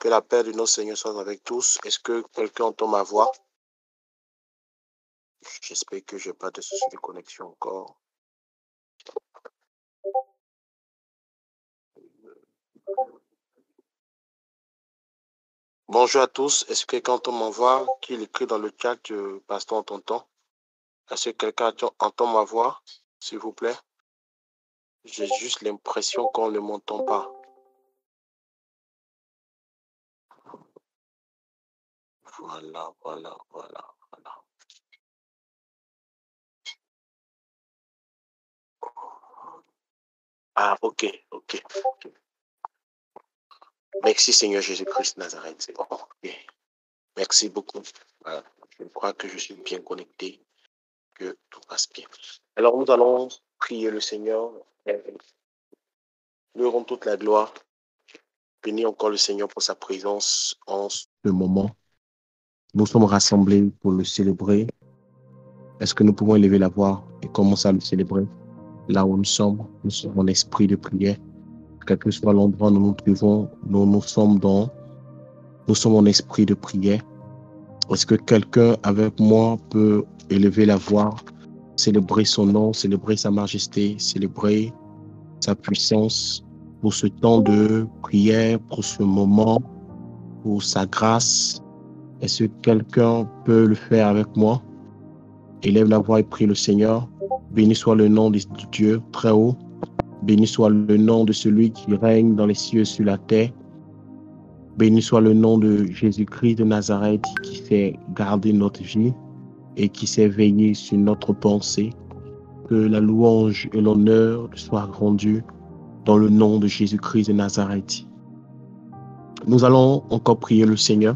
Que la paix de notre Seigneur soit avec tous. Est-ce que quelqu'un entend ma voix? J'espère que je n'ai pas de soucis de connexion encore. Bonjour à tous. Est-ce que quelqu'un entend ma voix? Qu'il écrit dans le chat, pasteur, on t'entend. Est-ce que quelqu'un entend ma voix, s'il vous plaît? J'ai juste l'impression qu'on ne m'entend pas. Voilà. Ah, ok. Merci Seigneur Jésus-Christ Nazareth. C'est bon. Okay. Merci beaucoup. Voilà. Je crois que je suis bien connecté, que tout passe bien. Alors nous allons prier le Seigneur. Lui rendre toute la gloire. Bénis encore le Seigneur pour sa présence en ce moment. Nous sommes rassemblés pour le célébrer. Est-ce que nous pouvons élever la voix et commencer à le célébrer? Là où nous sommes en esprit de prière. Quel que soit l'endroit où nous nous trouvons, nous sommes en esprit de prière. Est-ce que quelqu'un avec moi peut élever la voix, célébrer son nom, célébrer sa majesté, célébrer sa puissance pour ce temps de prière, pour ce moment, pour sa grâce? Est-ce que quelqu'un peut le faire avec moi? Élève la voix et prie le Seigneur. Béni soit le nom de Dieu très haut. Béni soit le nom de celui qui règne dans les cieux et sur la terre. Béni soit le nom de Jésus-Christ de Nazareth qui sait garder notre vie et qui sait veiller sur notre pensée. Que la louange et l'honneur soient rendus dans le nom de Jésus-Christ de Nazareth. Nous allons encore prier le Seigneur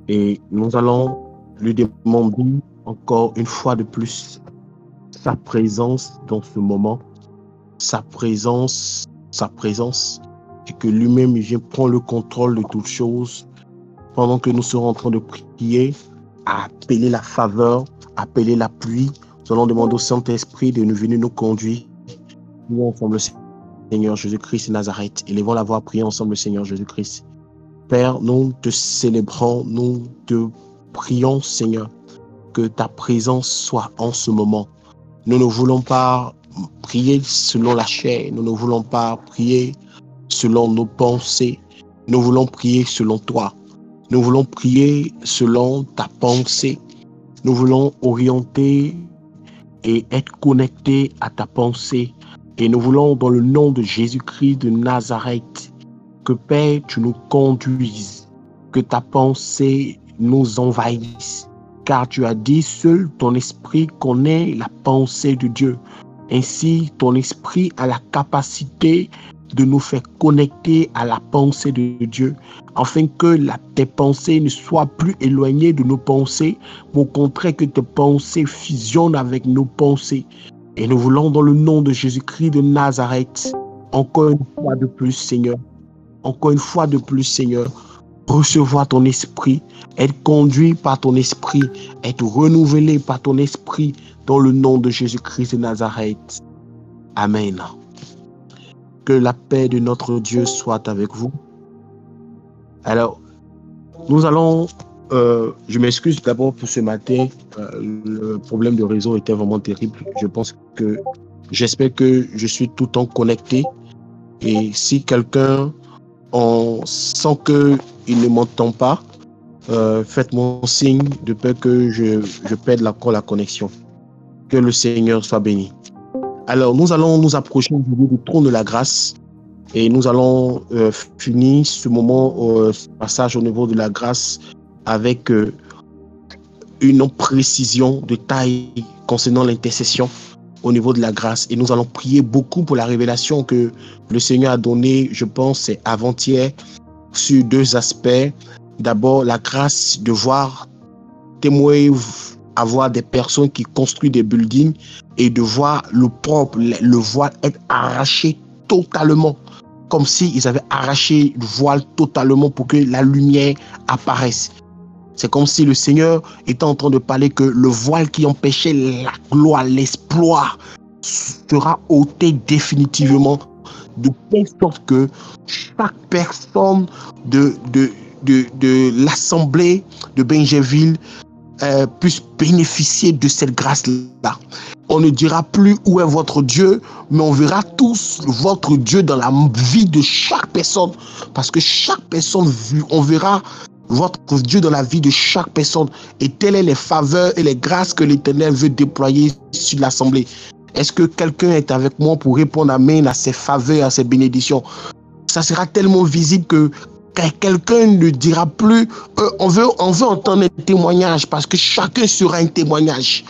et nous allons lui demander encore une fois de plus sa présence dans ce moment, sa présence, et que lui-même vient prendre le contrôle de toutes choses pendant que nous serons en train de prier, à appeler la faveur, appeler la pluie. Nous allons demander au Saint-Esprit de nous venir nous conduire. Nous ensemble, Seigneur Jésus-Christ de Nazareth. Élevons la voix, prier ensemble, Seigneur Jésus-Christ. Père, nous te célébrons, nous te prions, Seigneur, que ta présence soit en ce moment. Nous ne voulons pas prier selon la chair, nous ne voulons pas prier selon nos pensées, nous voulons prier selon toi. Nous voulons prier selon ta pensée. Nous voulons orienter et être connectés à ta pensée. Et nous voulons, dans le nom de Jésus-Christ de Nazareth, que Père, tu nous conduises, que ta pensée nous envahisse. Car tu as dit, seul ton esprit connaît la pensée de Dieu. Ainsi, ton esprit a la capacité de nous faire connecter à la pensée de Dieu, afin que tes pensées ne soient plus éloignées de nos pensées, mais au contraire que tes pensées fusionnent avec nos pensées. Et nous voulons, dans le nom de Jésus-Christ de Nazareth, encore une fois de plus, Seigneur, recevoir ton esprit, être conduit par ton esprit, être renouvelé par ton esprit, dans le nom de Jésus-Christ de Nazareth. Amen. Que la paix de notre Dieu soit avec vous. Alors, nous allons, je m'excuse d'abord pour ce matin, le problème de réseau était vraiment terrible. J'espère que je suis tout le temps connecté. Et si quelqu'un sent qu'il ne m'entend pas, faites-moi signe de peur que je perde la connexion. Que le Seigneur soit béni. Alors, nous allons nous approcher aujourd'hui du trône de la grâce et nous allons finir ce moment, ce passage au niveau de la grâce avec une précision de taille concernant l'intercession au niveau de la grâce. Et nous allons prier beaucoup pour la révélation que le Seigneur a donnée, je pense, c'est avant-hier, sur deux aspects. D'abord, la grâce de voir témoigner, avoir des personnes qui construisent des buildings et de voir le voile être arraché totalement, comme s'ils avaient arraché le voile totalement pour que la lumière apparaisse. C'est comme si le Seigneur était en train de parler que le voile qui empêchait la gloire, l'espoir sera ôté définitivement de telle sorte que chaque personne de l'Assemblée de Benjerville puisse bénéficier de cette grâce-là. On ne dira plus où est votre Dieu, mais on verra tous votre Dieu dans la vie de chaque personne. Parce que chaque personne, on verra votre Dieu dans la vie de chaque personne. Et telles sont les faveurs et les grâces que l'Éternel veut déployer sur l'Assemblée. Est-ce que quelqu'un est avec moi pour répondre amen à ces faveurs, à ces bénédictions? Ça sera tellement visible que quelqu'un ne dira plus on veut entendre un témoignage, parce que chacun sera un témoignage.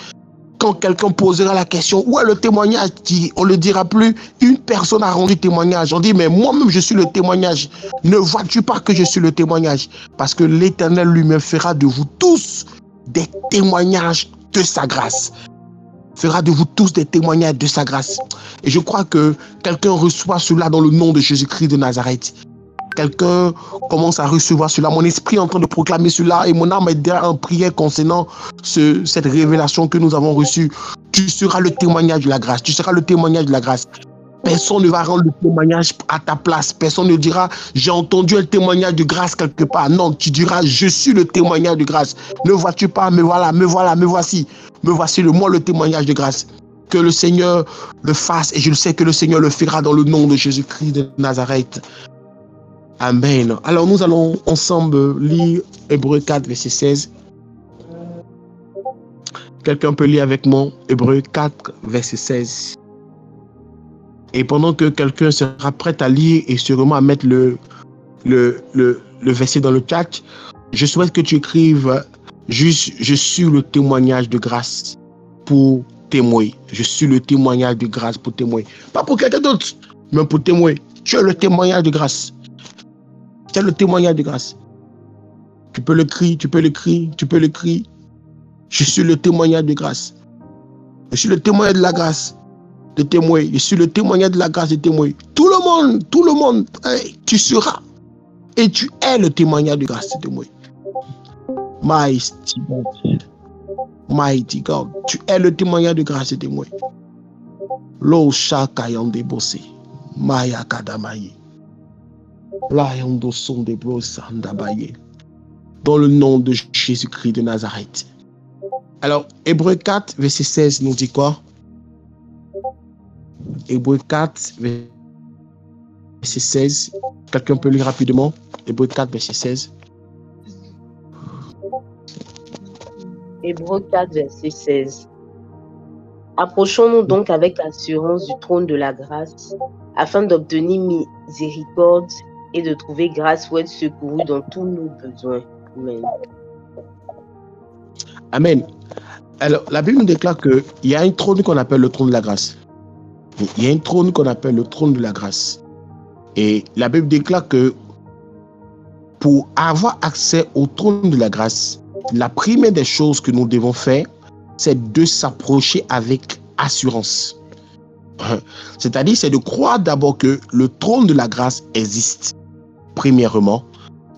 Quand quelqu'un posera la question où est le témoignage, on ne le dira plus une personne a rendu témoignage. On dit mais moi-même je suis le témoignage. Ne vois-tu pas que je suis le témoignage? Parce que l'Éternel lui-même fera de vous tous des témoignages de sa grâce. Fera de vous tous des témoignages de sa grâce. Et je crois que quelqu'un reçoit cela dans le nom de Jésus-Christ de Nazareth. Quelqu'un commence à recevoir cela. Mon esprit est en train de proclamer cela et mon âme est déjà en prière concernant cette révélation que nous avons reçue. Tu seras le témoignage de la grâce. Tu seras le témoignage de la grâce. Personne ne va rendre le témoignage à ta place. Personne ne dira j'ai entendu un témoignage de grâce quelque part. Non, tu diras je suis le témoignage de grâce. Ne vois-tu pas? Me voilà, me voici. Me voici moi le témoignage de grâce. Que le Seigneur le fasse et je le sais que le Seigneur le fera dans le nom de Jésus-Christ de Nazareth. Amen. Alors nous allons ensemble lire Hébreux 4, verset 16. Quelqu'un peut lire avec moi Hébreux 4, verset 16. Et pendant que quelqu'un sera prêt à lire et sûrement à mettre le verset dans le chat, je souhaite que tu écrives juste « Je suis le témoignage de grâce pour témoigner. Je suis le témoignage de grâce pour témoigner. » Pas pour quelqu'un d'autre, mais pour témoigner. Tu es le témoignage de grâce. C'est le témoignage de grâce. Tu peux l'écrire. Je suis le témoignage de grâce. Je suis le témoignage de la grâce de témoin. Je suis le témoignage de la grâce de témoin. Tout le monde, tu seras. Et tu es le témoignage de grâce de témoin. Mighty God. Tu es le témoignage de grâce de témoin. Lo shakayande bossé. Maya kadamaye. Dans le nom de Jésus-Christ de Nazareth. Alors, Hébreux 4, verset 16 nous dit quoi? Hébreux 4, verset 16. Quelqu'un peut lire rapidement? Hébreux 4, verset 16. Hébreux 4, verset 16. Approchons-nous donc avec assurance du trône de la grâce, afin d'obtenir miséricorde et de trouver grâce pour être secouru dans tous nos besoins. Amen. Amen. Alors, la Bible nous déclare qu'il y a un trône qu'on appelle le trône de la grâce. Il y a un trône qu'on appelle le trône de la grâce. Et la Bible déclare que pour avoir accès au trône de la grâce, la première des choses que nous devons faire, c'est de s'approcher avec assurance. C'est-à-dire, c'est de croire d'abord que le trône de la grâce existe. Premièrement,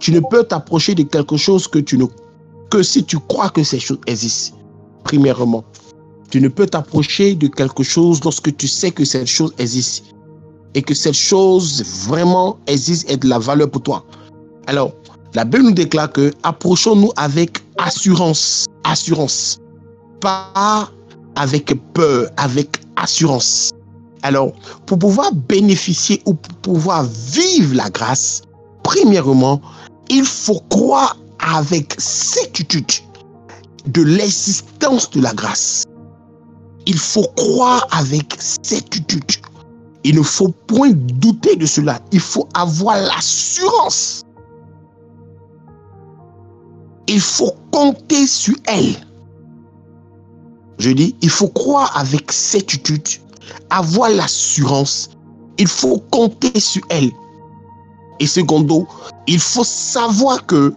tu ne peux t'approcher de quelque chose que si tu crois que ces choses existent. Premièrement, tu ne peux t'approcher de quelque chose lorsque tu sais que cette chose existe et que cette chose vraiment existe et a de la valeur pour toi. Alors, la Bible nous déclare que approchons-nous avec assurance, pas avec peur, avec assurance. Alors, pour pouvoir bénéficier ou pour pouvoir vivre la grâce, premièrement, il faut croire avec certitude de l'existence de la grâce. Il faut croire avec certitude. Il ne faut point douter de cela. Il faut avoir l'assurance. Il faut compter sur elle. Je dis, il faut croire avec certitude, avoir l'assurance. Il faut compter sur elle. Et secondo, il faut savoir que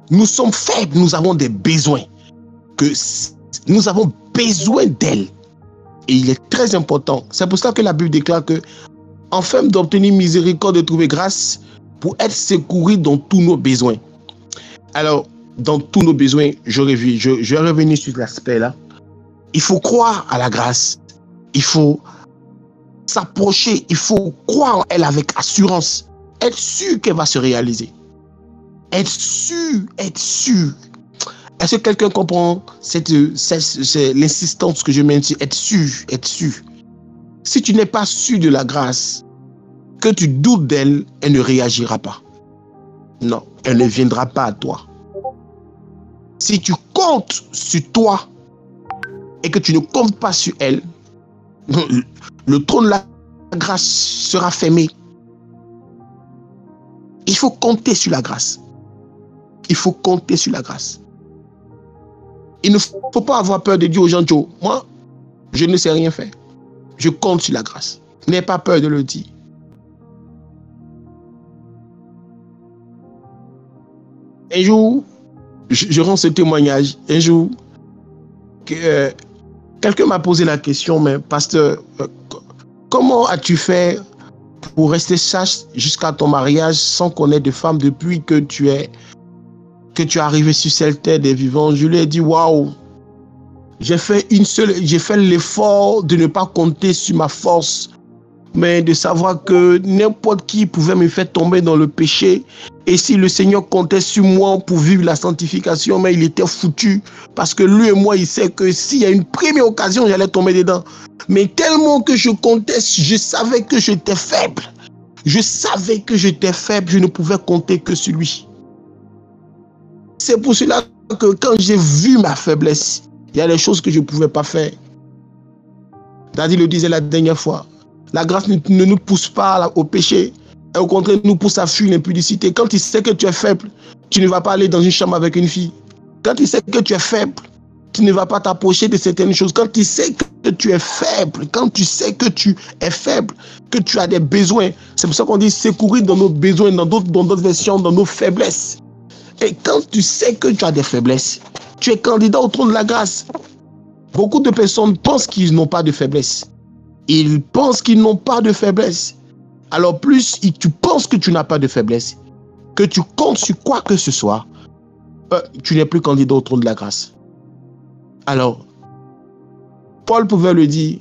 nous sommes faibles, nous avons des besoins, que nous avons besoin d'elle. Et il est très important. C'est pour ça que la Bible déclare que, afin d'obtenir miséricorde, de trouver grâce, pour être secouru dans tous nos besoins. Alors, dans tous nos besoins, je vais revenir sur l'aspect là. Il faut croire à la grâce. Il faut s'approcher, il faut croire en elle avec assurance. Être sûr qu'elle va se réaliser. Être sûr, être sûr. Est-ce que quelqu'un comprend l'insistance que je mets ici? Être sûr, être sûr. Si tu n'es pas sûr de la grâce, que tu doutes d'elle, elle ne réagira pas. Non, elle ne viendra pas à toi. Si tu comptes sur toi et que tu ne comptes pas sur elle, le trône de la grâce sera fermé. Il faut compter sur la grâce. Il faut compter sur la grâce. Il ne faut pas avoir peur de dire aux gens, Joe, moi, je ne sais rien faire. Je compte sur la grâce. N'aie pas peur de le dire. Un jour, je rends ce témoignage. Un jour, quelqu'un m'a posé la question, mais pasteur, comment as-tu fait pour rester sage jusqu'à ton mariage sans connaître de femme depuis que tu es arrivé sur cette terre des vivants? Je lui ai dit, waouh, j'ai fait l'effort de ne pas compter sur ma force, mais de savoir que n'importe qui pouvait me faire tomber dans le péché. Et si le Seigneur comptait sur moi pour vivre la sanctification, mais il était foutu. Parce que lui et moi, il sait que s'il y a une première occasion, j'allais tomber dedans. Mais tellement que je comptais, je savais que j'étais faible. Je savais que j'étais faible, je ne pouvais compter que sur lui. C'est pour cela que quand j'ai vu ma faiblesse, il y a des choses que je ne pouvais pas faire. David le disait la dernière fois. La grâce ne nous pousse pas au péché. Et au contraire, nous pousse à fuir l'impudicité. Quand tu sais que tu es faible, tu ne vas pas aller dans une chambre avec une fille. Quand tu sais que tu es faible, tu ne vas pas t'approcher de certaines choses. Quand tu sais que tu es faible, quand tu sais que tu es faible, que tu as des besoins, c'est pour ça qu'on dit secourir dans nos besoins, dans d'autres versions, dans nos faiblesses. Et quand tu sais que tu as des faiblesses, tu es candidat au trône de la grâce. Beaucoup de personnes pensent qu'ils n'ont pas de faiblesse. Ils pensent qu'ils n'ont pas de faiblesse. Alors plus tu penses que tu n'as pas de faiblesse, que tu comptes sur quoi que ce soit, tu n'es plus candidat au trône de la grâce. Alors, Paul pouvait le dire,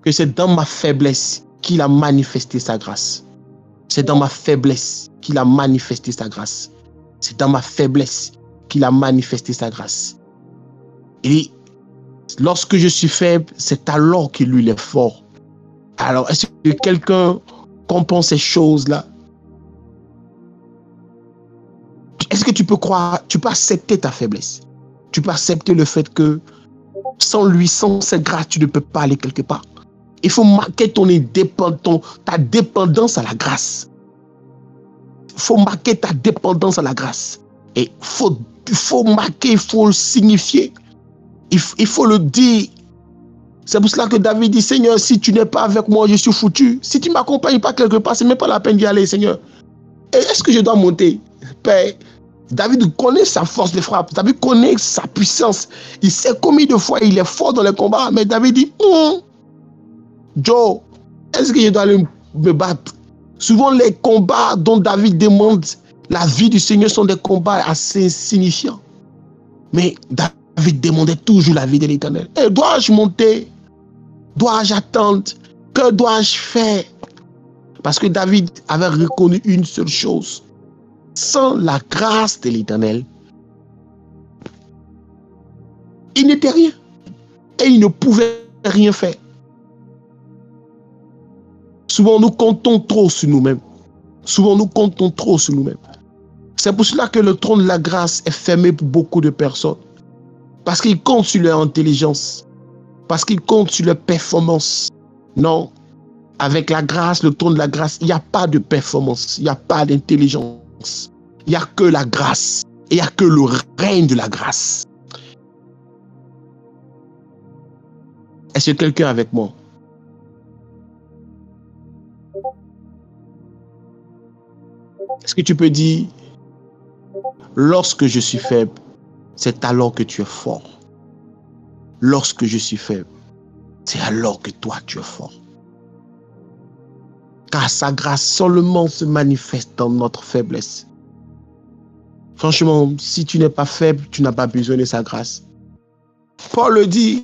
que c'est dans ma faiblesse qu'il a manifesté sa grâce. C'est dans ma faiblesse qu'il a manifesté sa grâce. C'est dans ma faiblesse qu'il a manifesté sa grâce. Et lorsque je suis faible, c'est alors que lui est fort. Alors, est-ce que quelqu'un comprend ces choses-là? Est-ce que tu peux croire, tu peux accepter ta faiblesse? Tu peux accepter le fait que sans lui, sans cette grâce, tu ne peux pas aller quelque part. Il faut marquer ta dépendance à la grâce. Il faut marquer ta dépendance à la grâce. Et il faut marquer, il faut le signifier. Il faut le dire. C'est pour cela que David dit, Seigneur, si tu n'es pas avec moi, je suis foutu. Si tu ne m'accompagnes pas quelque part, ce n'est même pas la peine d'y aller, Seigneur. Et est-ce que je dois monter? Père, David connaît sa force de frappe. David connaît sa puissance. Il sait combien de fois il est fort dans les combats. Mais David dit, Joe, est-ce que je dois aller me battre? Souvent, les combats dont David demande la vie du Seigneur sont des combats assez insignifiants. Mais David demandait toujours la vie de l'Éternel. Et dois-je monter? Dois-je attendre? Que dois-je faire? Parce que David avait reconnu une seule chose. Sans la grâce de l'Éternel, il n'était rien. Et il ne pouvait rien faire. Souvent, nous comptons trop sur nous-mêmes. Souvent, nous comptons trop sur nous-mêmes. C'est pour cela que le trône de la grâce est fermé pour beaucoup de personnes. Parce qu'ils comptent sur leur intelligence. Parce qu'ils comptent sur leur performance. Non. Avec la grâce, le trône de la grâce, il n'y a pas de performance. Il n'y a pas d'intelligence. Il n'y a que la grâce. Il n'y a que le règne de la grâce. Est-ce que quelqu'un est avec moi? Est-ce que tu peux dire, lorsque je suis faible, c'est alors que tu es fort. Lorsque je suis faible, c'est alors que toi tu es fort. Car sa grâce seulement se manifeste dans notre faiblesse. Franchement, si tu n'es pas faible, tu n'as pas besoin de sa grâce. Paul le dit,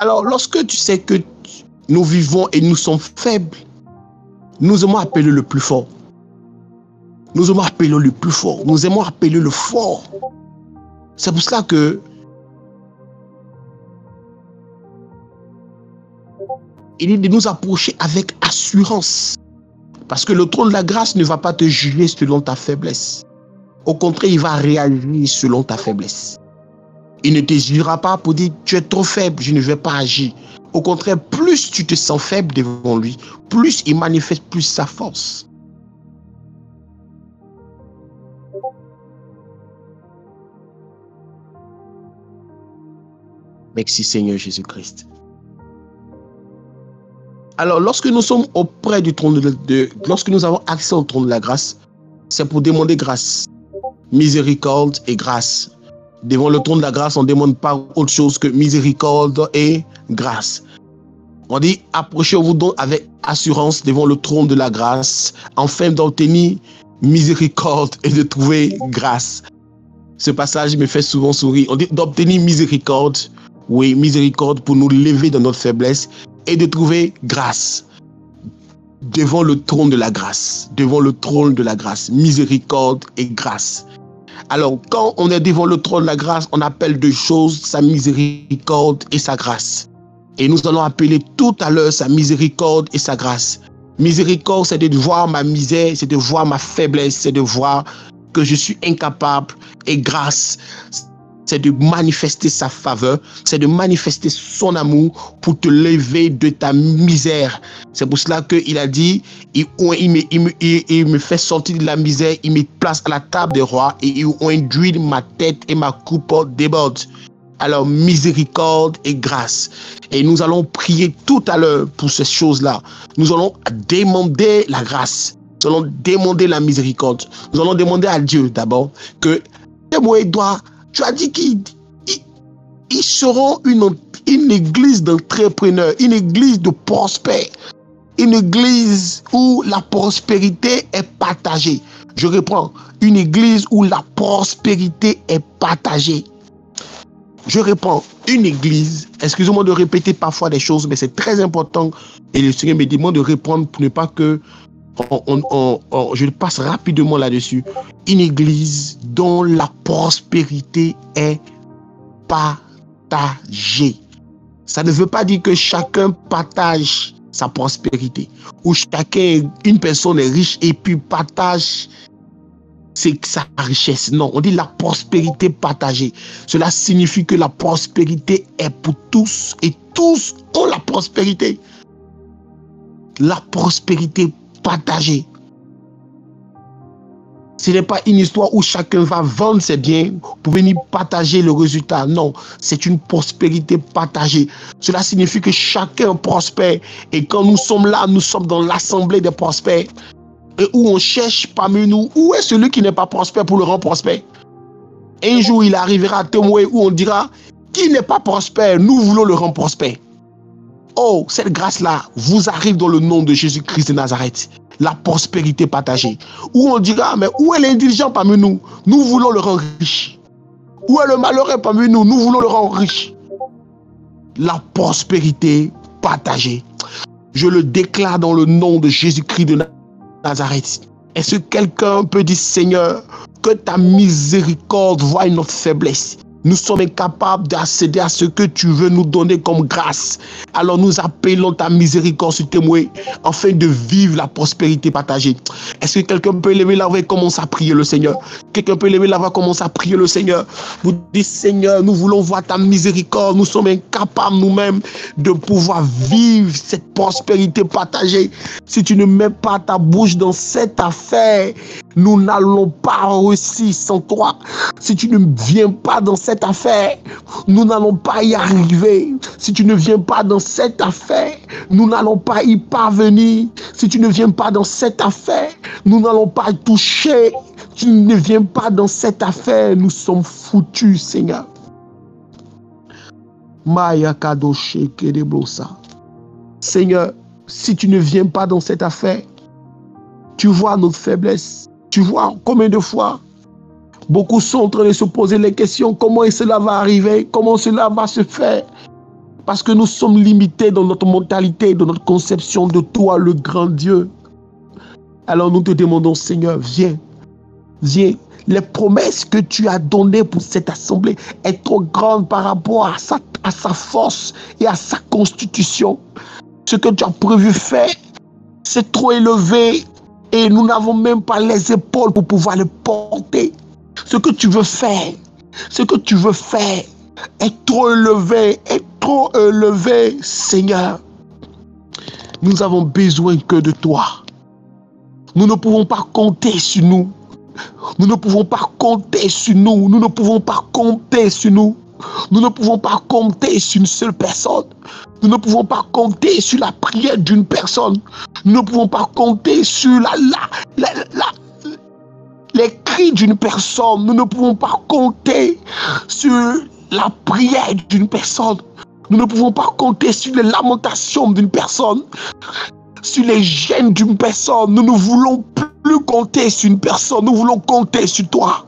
Alors, lorsque tu sais que nous vivons et nous sommes faibles, nous aimons appeler le plus fort. Nous aimons appeler le plus fort. Nous aimons appeler le fort. C'est pour cela que il est de nous approcher avec assurance. Parce que le trône de la grâce ne va pas te juger selon ta faiblesse. Au contraire, il va réagir selon ta faiblesse. Il ne te jugera pas pour dire tu es trop faible, je ne vais pas agir. Au contraire, plus tu te sens faible devant lui, plus il manifeste plus sa force. Merci Seigneur Jésus-Christ. Alors, lorsque nous sommes auprès du trône lorsque nous avons accès au trône de la grâce, c'est pour demander grâce, miséricorde et grâce. Devant le trône de la grâce, on ne demande pas autre chose que miséricorde et grâce. On dit, approchez-vous donc avec assurance devant le trône de la grâce, afin d'obtenir miséricorde et de trouver grâce. Ce passage me fait souvent sourire. On dit d'obtenir miséricorde, oui, miséricorde pour nous lever dans notre faiblesse et de trouver grâce devant le trône de la grâce, devant le trône de la grâce, miséricorde et grâce. Alors, quand on est devant le trône de la grâce, on appelle deux choses, sa miséricorde et sa grâce. Et nous allons appeler tout à l'heure sa miséricorde et sa grâce. Miséricorde, c'est de voir ma misère, c'est de voir ma faiblesse, c'est de voir que je suis incapable. Et grâce, c'est de manifester sa faveur, c'est de manifester son amour pour te lever de ta misère. C'est pour cela qu'il a dit, il me fait sortir de la misère, il me place à la table des rois et il induit ma tête et ma coupe déborde. Alors, miséricorde et grâce. Et nous allons prier tout à l'heure pour ces choses-là. Nous allons demander la grâce. Nous allons demander la miséricorde. Nous allons demander à Dieu d'abord que tu as dit qu'ils seront une église d'entrepreneurs, une église de prospères, une église où la prospérité est partagée. Je reprends, une église où la prospérité est partagée. Je reprends, une église, excusez-moi de répéter parfois des choses, mais c'est très important et le Seigneur me demande de répondre pour ne pas que je passe rapidement là-dessus. Une église dont la prospérité est partagée. Ça ne veut pas dire que chacun partage sa prospérité ou une personne est riche et puis partage sa richesse. Non, on dit la prospérité partagée. Cela signifie que la prospérité est pour tous et tous ont la prospérité. La prospérité partagée. Ce n'est pas une histoire où chacun va vendre ses biens pour venir partager le résultat. Non, c'est une prospérité partagée. Cela signifie que chacun prospère. Et quand nous sommes là, nous sommes dans l'assemblée des prospères. Et où on cherche parmi nous, où est celui qui n'est pas prospère pour le rendre prospère? Un jour, il arrivera à témoigner où on dira, qui n'est pas prospère, nous voulons le rendre prospère. Oh, cette grâce-là vous arrive dans le nom de Jésus-Christ de Nazareth. La prospérité partagée. Où on dira, mais où est l'indigent parmi nous? Nous voulons le rendre riche. Où est le malheureux parmi nous? Nous voulons le rendre riche. La prospérité partagée. Je le déclare dans le nom de Jésus-Christ de Nazareth. Est-ce que quelqu'un peut dire, Seigneur, que ta miséricorde voie notre faiblesse? Nous sommes incapables d'accéder à ce que tu veux nous donner comme grâce. Alors nous appelons ta miséricorde sur témoin afin de vivre la prospérité partagée. Est-ce que quelqu'un peut lever la voix et commencer à prier le Seigneur? Quelqu'un peut lever la voix et commencer à prier le Seigneur. Vous dites, Seigneur, nous voulons voir ta miséricorde. Nous sommes incapables nous-mêmes de pouvoir vivre cette prospérité partagée. Si tu ne mets pas ta bouche dans cette affaire, nous n'allons pas réussir sans toi. Si tu ne viens pas dans cette affaire, nous n'allons pas y arriver. Si tu ne viens pas dans cette affaire, nous n'allons pas y parvenir. Si tu ne viens pas dans cette affaire, nous n'allons pas y toucher. Si tu ne viens pas dans cette affaire, nous sommes foutus, Seigneur. Seigneur, si tu ne viens pas dans cette affaire, tu vois notre faiblesse. Tu vois combien de fois beaucoup sont en train de se poser les questions. Comment cela va arriver? Comment cela va se faire? Parce que nous sommes limités dans notre mentalité, dans notre conception de toi, le grand Dieu. Alors nous te demandons, Seigneur, viens, viens. Les promesses que tu as données pour cette assemblée est trop grande par rapport à sa force et à sa constitution. Ce que tu as prévu faire, c'est trop élevé et nous n'avons même pas les épaules pour pouvoir le porter. Ce que tu veux faire est trop élevé, Seigneur. Nous avons besoin que de toi. Nous ne pouvons pas compter sur nous. Nous ne pouvons pas compter sur nous. Nous ne pouvons pas compter sur nous. Nous ne pouvons pas compter sur une seule personne. Nous ne pouvons pas compter sur la prière d'une personne. Nous ne pouvons pas compter sur les cris d'une personne. Nous ne pouvons pas compter sur la prière d'une personne. Nous ne pouvons pas compter sur les lamentations d'une personne, sur les gênes d'une personne. Nous ne voulons plus compter sur une personne. Nous voulons compter sur toi.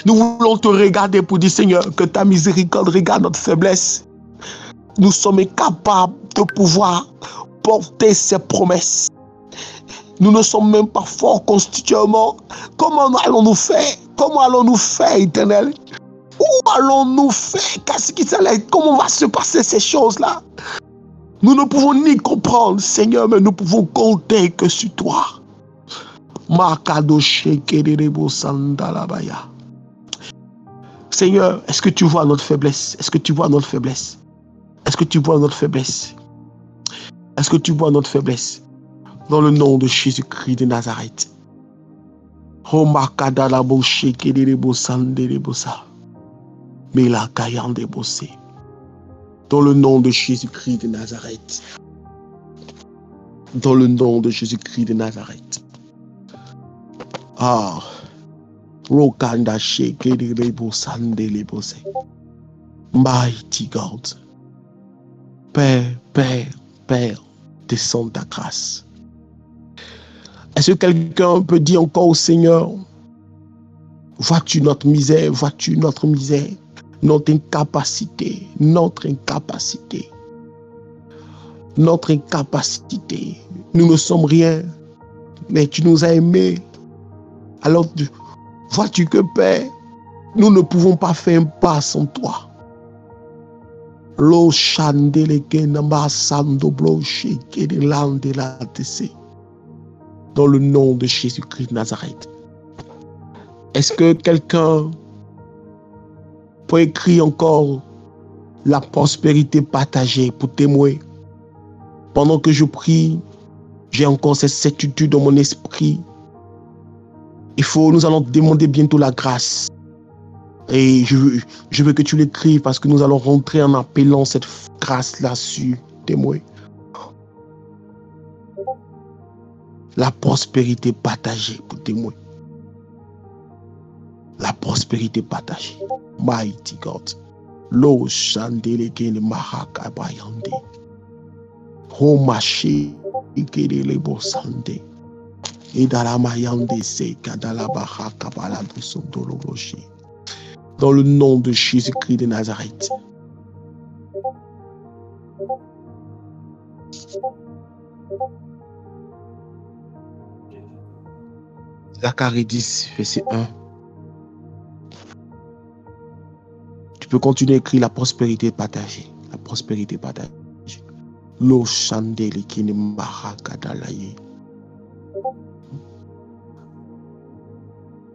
Nous voulons te regarder pour dire, Seigneur, que ta miséricorde regarde notre faiblesse. Nous sommes incapables de pouvoir porter ces promesses. Nous ne sommes même pas forts constitutionnellement. Comment allons-nous faire? Comment allons-nous faire, Éternel? Où allons-nous faire? Comment va se passer ces choses-là? Nous ne pouvons ni comprendre, Seigneur, mais nous pouvons compter que sur toi. Seigneur, est-ce que tu vois notre faiblesse? Est-ce que tu vois notre faiblesse? Est-ce que tu vois notre faiblesse? Est-ce que tu vois notre faiblesse? Dans le nom de Jésus-Christ de Nazareth. Dans le nom de Jésus-Christ de Nazareth. Dans le nom de Jésus-Christ de Nazareth. Ah. Mighty God. Père, Père, Père, descends ta grâce. Est-ce que quelqu'un peut dire encore au Seigneur, vois-tu notre misère, vois-tu notre misère, notre incapacité, notre incapacité. Nous ne sommes rien, mais tu nous as aimés. Alors, vois-tu que Père, nous ne pouvons pas faire un pas sans toi. Dans le nom de Jésus-Christ de Nazareth. Est-ce que quelqu'un peut écrire encore la prospérité partagée pour témoigner? Pendant que je prie, j'ai encore cette certitude dans mon esprit. Nous allons demander bientôt la grâce. Et je veux que tu l'écrives parce que nous allons rentrer en appelant cette grâce-là sur témoin. La prospérité partagée pour témoin. La prospérité partagée. Mighty God. Lo shandeleke mahaka bayande. Homashi ikelele bosande. Idalamayande se kadalabaha kabalado sondoloboshi. Dans le nom de Jésus-Christ de Nazareth. Zacharie 10, verset 1. Tu peux continuer à écrire la prospérité partagée. La prospérité partagée. Lo chandeli kini mahakadalaye.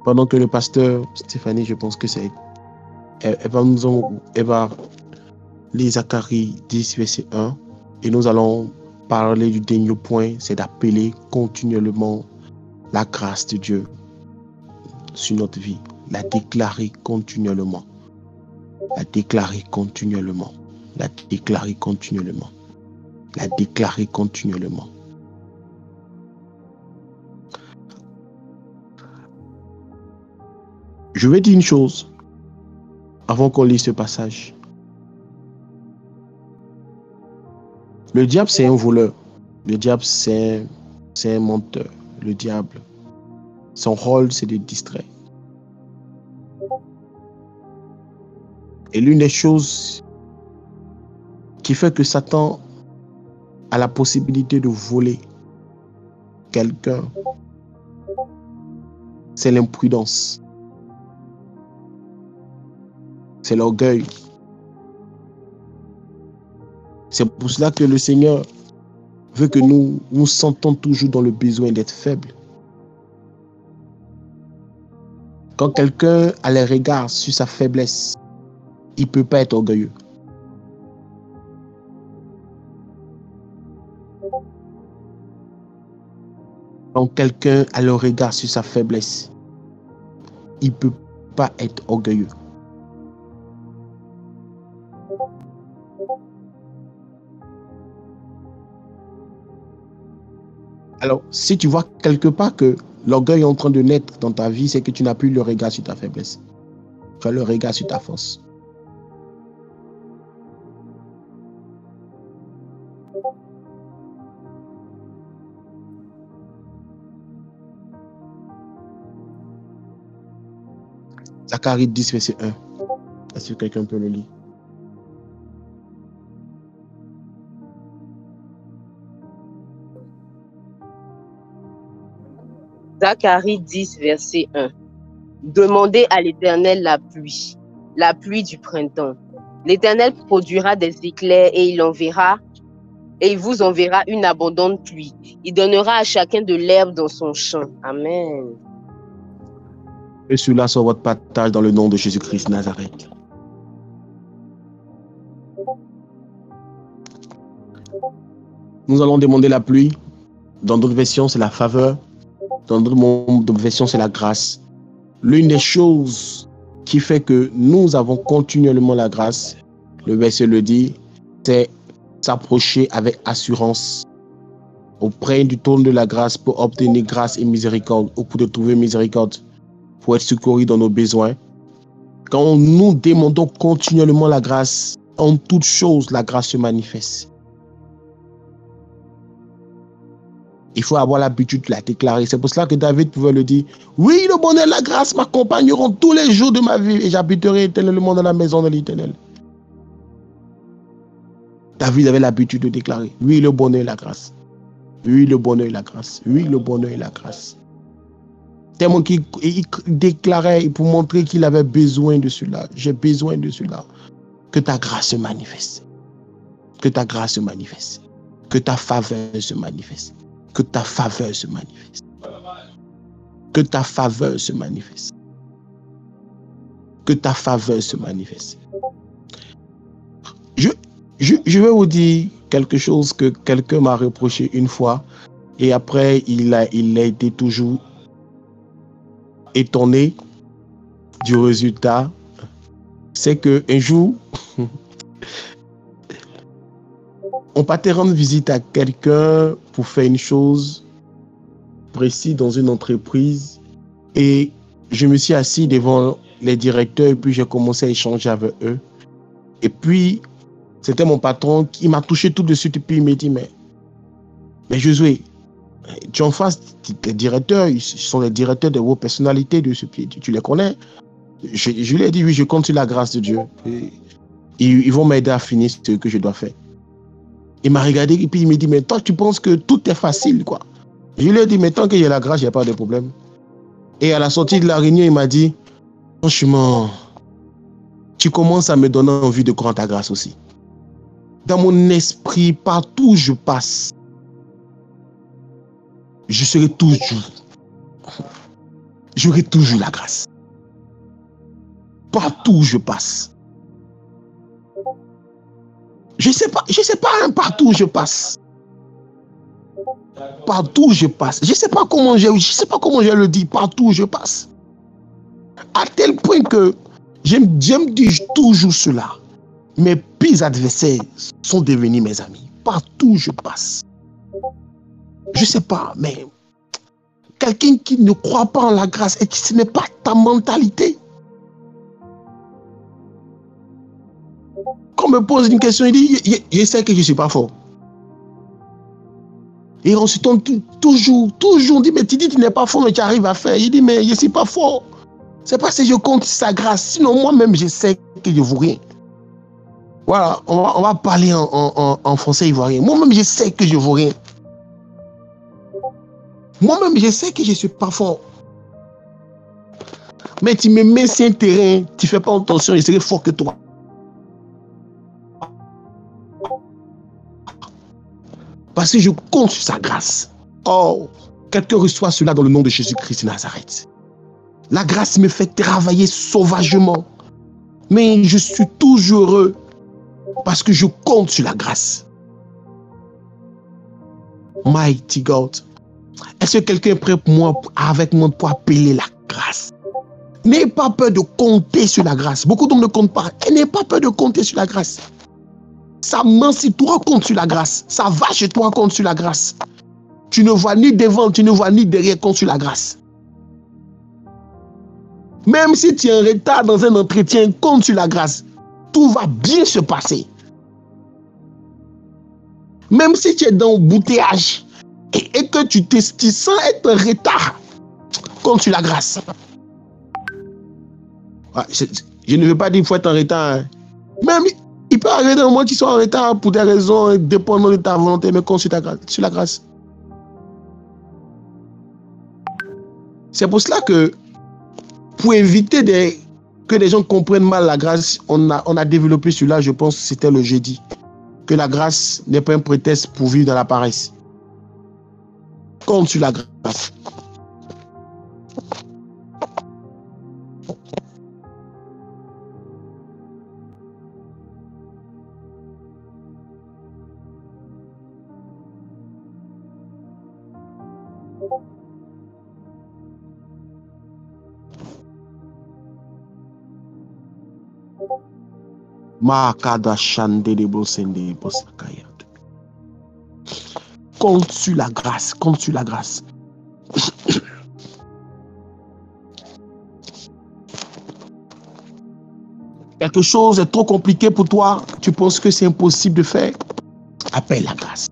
Pendant que le pasteur Stéphanie, je pense que c'est elle va lire Zacharie 10, verset 1, et nous allons parler du dernier point, c'est d'appeler continuellement la grâce de Dieu sur notre vie, la déclarer continuellement, la déclarer continuellement, la déclarer continuellement, la déclarer continuellement. Je vais dire une chose avant qu'on lise ce passage. Le diable, c'est un voleur. Le diable, c'est un menteur. Le diable, son rôle, c'est de distraire. Et l'une des choses qui fait que Satan a la possibilité de voler quelqu'un, c'est l'imprudence. C'est l'orgueil. C'est pour cela que le Seigneur veut que nous nous sentons toujours dans le besoin d'être faibles. Quand quelqu'un a les regards sur sa faiblesse, il ne peut pas être orgueilleux. Quand quelqu'un a le regard sur sa faiblesse, il ne peut pas être orgueilleux. Alors, si tu vois quelque part que l'orgueil est en train de naître dans ta vie, c'est que tu n'as plus le regard sur ta faiblesse. Tu as le regard sur ta force. Zacharie 10, verset 1. Est-ce que quelqu'un peut le lire? Zacharie 10, verset 1. Demandez à l'Éternel la pluie du printemps. L'Éternel produira des éclairs et il vous enverra une abondante pluie. Il donnera à chacun de l'herbe dans son champ. Amen. Et cela soit votre partage dans le nom de Jésus-Christ Nazareth. Nous allons demander la pluie. Dans d'autres versions, c'est la faveur. Dans d'autres versions, c'est la grâce. L'une des choses qui fait que nous avons continuellement la grâce, le verset le dit, c'est s'approcher avec assurance auprès du trône de la grâce pour obtenir grâce et miséricorde, ou pour trouver miséricorde, pour être secouru dans nos besoins. Quand nous demandons continuellement la grâce, en toute chose, la grâce se manifeste. Il faut avoir l'habitude de la déclarer. C'est pour cela que David pouvait le dire. Oui, le bonheur et la grâce m'accompagneront tous les jours de ma vie et j'habiterai éternellement dans la maison de l'Éternel. David avait l'habitude de déclarer. Oui, le bonheur et la grâce. Oui, le bonheur et la grâce. Oui, le bonheur et la grâce. Tellement qu'il déclarait pour montrer qu'il avait besoin de cela. J'ai besoin de cela. Que ta grâce se manifeste. Que ta grâce se manifeste. Que ta faveur se manifeste. Que ta faveur se manifeste. Que ta faveur se manifeste. Que ta faveur se manifeste. Je vais vous dire quelque chose que quelqu'un m'a reproché une fois et après il a été toujours étonné du résultat. C'est qu'un jour, on partait rendre visite à quelqu'un pour faire une chose précise dans une entreprise et je me suis assis devant les directeurs et puis j'ai commencé à échanger avec eux. Et puis, c'était mon patron qui m'a touché tout de suite et puis il m'a dit, mais Josué, tu en face des directeurs, ils sont les directeurs de vos personnalités de ce pays, tu les connais? Je lui ai dit, oui, je compte sur la grâce de Dieu. Et ils vont m'aider à finir ce que je dois faire. Il m'a regardé et puis il m'a dit, mais toi, tu penses que tout est facile, quoi. Je lui ai dit, mais tant qu'il y a la grâce, il n'y a pas de problème. Et à la sortie de la réunion, il m'a dit, franchement, tu commences à me donner envie de croire en ta grâce aussi. Dans mon esprit, partout où je passe, j'aurai toujours la grâce. Partout où je passe. Je sais pas, hein, partout où je passe. Partout où je passe. Je sais pas comment je le dis, partout où je passe. À tel point que j'aime dire toujours cela. Mes pires adversaires sont devenus mes amis. Partout où je passe. Je sais pas, mais quelqu'un qui ne croit pas en la grâce et qui ce n'est pas ta mentalité. Quand on me pose une question, il dit, je sais que je ne suis pas fort. Et on se tourne toujours, on dit, mais tu dis que tu n'es pas fort, mais tu arrives à faire. Il dit, mais je ne suis pas fort. C'est parce que je compte sa grâce. Sinon, moi-même, je sais que je ne vaux rien. Voilà, on va parler en français ivoirien. Moi-même, je sais que je ne vaux rien. Moi-même, je sais que je ne suis pas fort. Mais tu me mets sur un terrain, tu ne fais pas attention, je serai fort que toi. Parce que je compte sur sa grâce. Oh, quelqu'un reçoit cela dans le nom de Jésus-Christ de Nazareth. La grâce me fait travailler sauvagement. Mais je suis toujours heureux parce que je compte sur la grâce. Mighty God. Est-ce que quelqu'un est prêt pour moi, avec moi pour appeler la grâce? N'ayez pas peur de compter sur la grâce. Beaucoup d'hommes ne comptent pas. Et n'ayez pas peur de compter sur la grâce. Sa main sur toi compte sur la grâce. Sa vache chez toi compte sur la grâce. Tu ne vois ni devant, tu ne vois ni derrière, compte sur la grâce. Même si tu es en retard dans un entretien, compte sur la grâce. Tout va bien se passer. Même si tu es dans le bouteillage et que tu sens être en retard, compte sur la grâce. Je ne veux pas dire qu'il faut être en retard. Même il peut arriver dans le moment que tu sois en retard pour des raisons dépendant de ta volonté, mais compte sur la grâce. C'est pour cela que, pour éviter que les gens comprennent mal la grâce, on a développé cela, je pense que c'était le jeudi. Que la grâce n'est pas un prétexte pour vivre dans la paresse. Compte sur la grâce. Compte sur la grâce, compte sur la grâce. Quelque chose est trop compliqué pour toi, tu penses que c'est impossible de faire, appelle la grâce.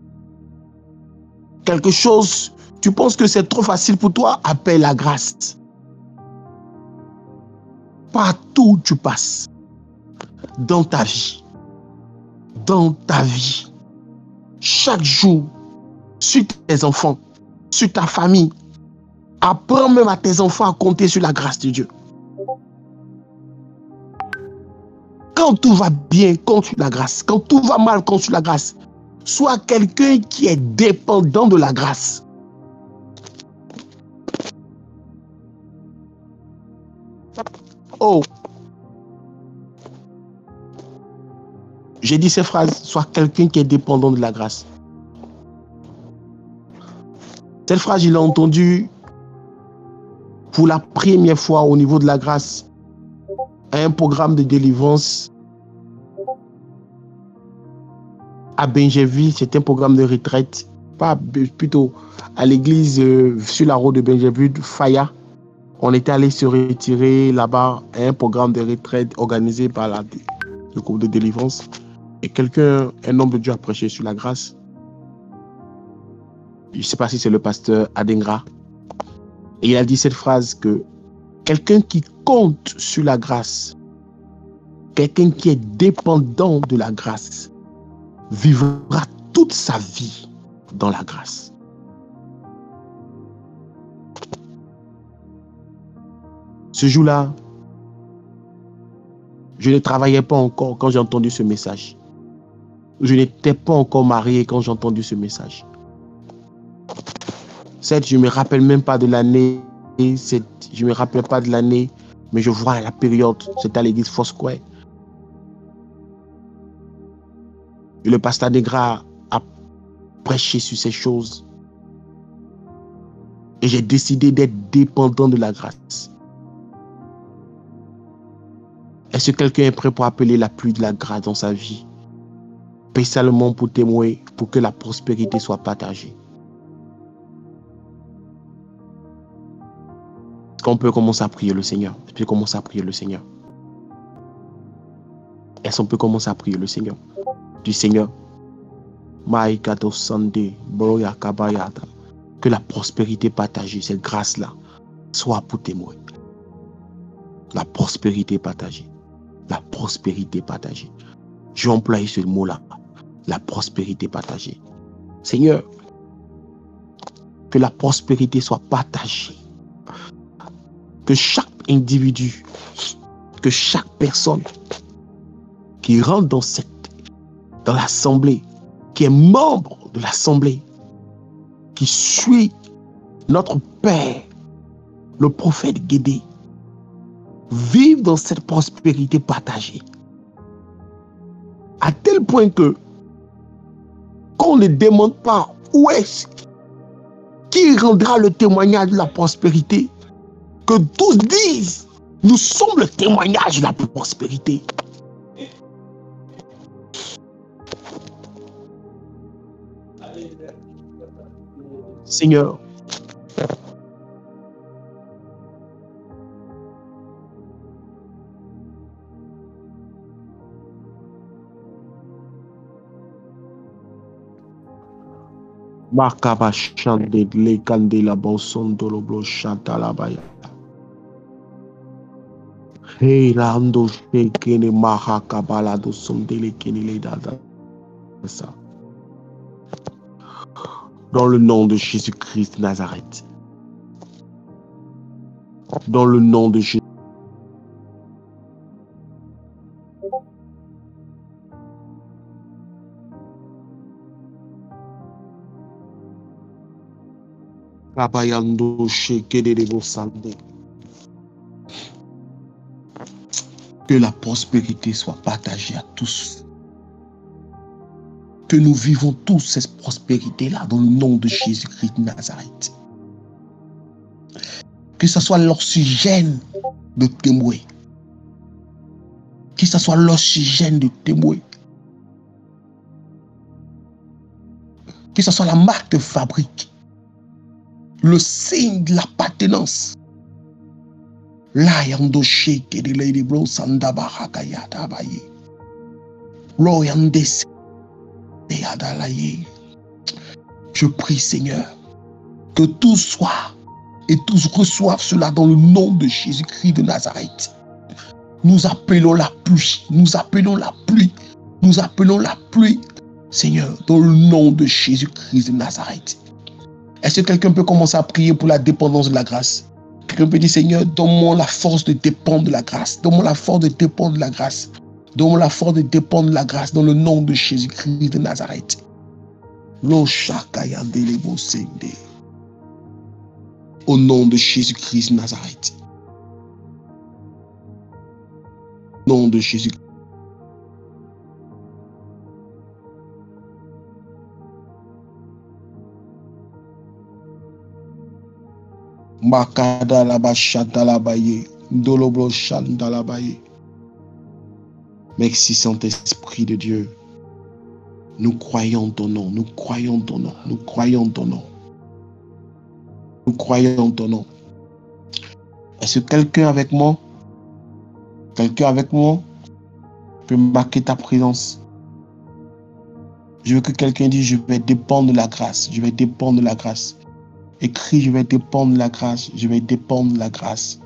Quelque chose, tu penses que c'est trop facile pour toi, appelle la grâce. Partout où tu passes, dans ta vie, chaque jour, sur tes enfants, sur ta famille, apprends même à tes enfants à compter sur la grâce de Dieu. Quand tout va bien, compte sur la grâce. Quand tout va mal, compte sur la grâce. Sois quelqu'un qui est dépendant de la grâce. Oh! J'ai dit ces phrases, sois quelqu'un qui est dépendant de la grâce. Cette phrase, je l'ai entendue pour la première fois au niveau de la grâce à un programme de délivrance à Benjeville. C'était un programme de retraite, plutôt à l'église sur la route de Benjeville, Faya. On était allé se retirer là-bas à un programme de retraite organisé par le groupe de délivrance. Et un homme de Dieu a prêché sur la grâce. Je ne sais pas si c'est le pasteur Adengra. Et il a dit cette phrase que quelqu'un qui compte sur la grâce, quelqu'un qui est dépendant de la grâce, vivra toute sa vie dans la grâce. Ce jour-là, je ne travaillais pas encore quand j'ai entendu ce message. Je n'étais pas encore marié quand j'ai entendu ce message. Certes, je ne me rappelle même pas de l'année, mais je vois la période, c'était à l'église Foursquare. Et le pasteur Negra a prêché sur ces choses. Et j'ai décidé d'être dépendant de la grâce. Est-ce que quelqu'un est prêt pour appeler la pluie de la grâce dans sa vie? Spécialement pour témoigner, pour que la prospérité soit partagée. Est-ce qu'on peut commencer à prier le Seigneur? Est-ce qu'on peut commencer à prier le Seigneur? Est-ce qu'on peut commencer à prier le Seigneur? Du Seigneur, que la prospérité partagée, cette grâce-là, soit pour témoin. La prospérité partagée. La prospérité partagée. Je vais employer ce mot-là, la prospérité partagée. Seigneur, que la prospérité soit partagée. Que chaque individu, que chaque personne qui rentre dans l'assemblée, qui est membre de l'assemblée, qui suit notre Père, le prophète Guédé, vive dans cette prospérité partagée. À tel point que, qu'on ne demande pas où est-ce qui rendra le témoignage de la prospérité, que tous disent, nous sommes le témoignage de la prospérité. Seigneur, Makaba chande le kande la boson doloblo chanta la baya. Hey lando shekene maha kabala do sondele kenile dada. Ça. Dans le nom de Jésus-Christ de Nazareth. Dans le nom de Jésus. Que la prospérité soit partagée à tous. Que nous vivons tous cette prospérité-là dans le nom de Jésus-Christ de Nazareth. Que ce soit l'oxygène de témoin. Que ce soit l'oxygène de témoin. Que ce soit la marque de fabrique. Le signe de l'appartenance. Là, yando shake de lady bro sandaba hakayata baye. Royande adalaye. Je prie, Seigneur, que tous soient et tous reçoivent cela dans le nom de Jésus-Christ de Nazareth. Nous appelons la pluie, nous appelons la pluie, nous appelons la pluie, Seigneur, dans le nom de Jésus-Christ de Nazareth. Est-ce que quelqu'un peut commencer à prier pour la dépendance de la grâce? Quelqu'un peut dire, Seigneur, donne-moi la force de dépendre de la grâce. Donne-moi la force de dépendre de la grâce. Donne-moi la force de dépendre de la grâce dans le nom de Jésus-Christ de Nazareth. Au nom de Jésus-Christ de Nazareth. Au nom de Jésus-Christ. Makada la bachata la baye, doloblo chanda la baye. Merci Saint-Esprit de Dieu. Nous croyons ton nom, nous croyons ton nom, nous croyons ton nom. Nous croyons ton nom. Est-ce que quelqu'un avec moi peut marquer ta présence? Je veux que quelqu'un dise, je vais dépendre de la grâce, je vais dépendre de la grâce. Écris, je vais dépendre de la grâce, je vais dépendre de la grâce,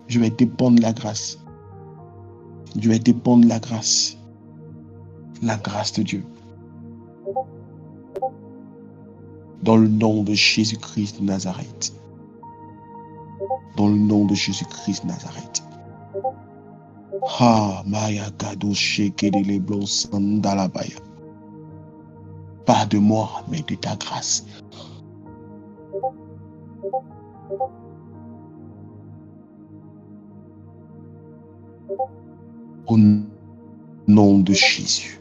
je vais dépendre de la grâce. Je vais dépendre de la grâce de Dieu. Dans le nom de Jésus-Christ de Nazareth. Dans le nom de Jésus-Christ de Nazareth. Ha, Maya Gado Shekedele Blo Sandalabaya. Pas de moi, mais de ta grâce. Au nom de Jésus.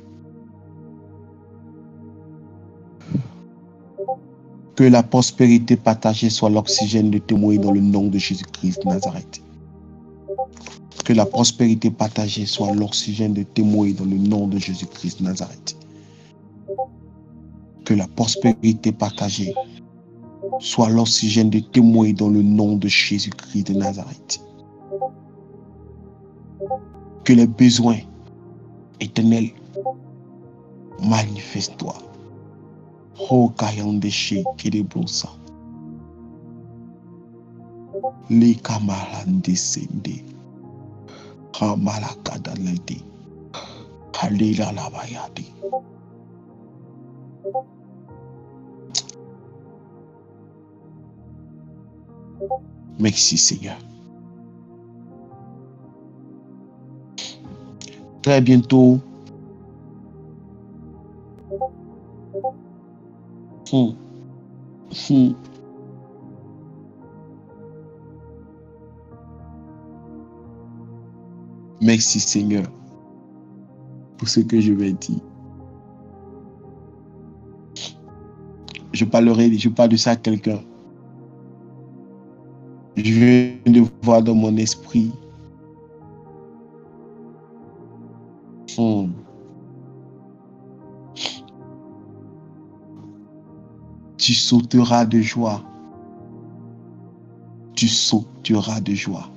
Que la prospérité partagée soit l'oxygène de témoin dans le nom de Jésus-Christ de Nazareth. Que la prospérité partagée soit l'oxygène de témoin dans le nom de Jésus-Christ de Nazareth. Que la prospérité partagée soit l'oxygène de témoin dans le nom de Jésus-Christ de Nazareth. Que les besoins éternels manifestent-toi. Oh, Kayande Shekedebrosa. Les camarades descendent. Kamalakadalede. Alila la bayadi. Merci Seigneur. Très bientôt. Merci Seigneur pour ce que je vais dire. Je parle de ça à quelqu'un. Je viens de voir dans mon esprit. Tu sauteras de joie. Tu sauteras de joie.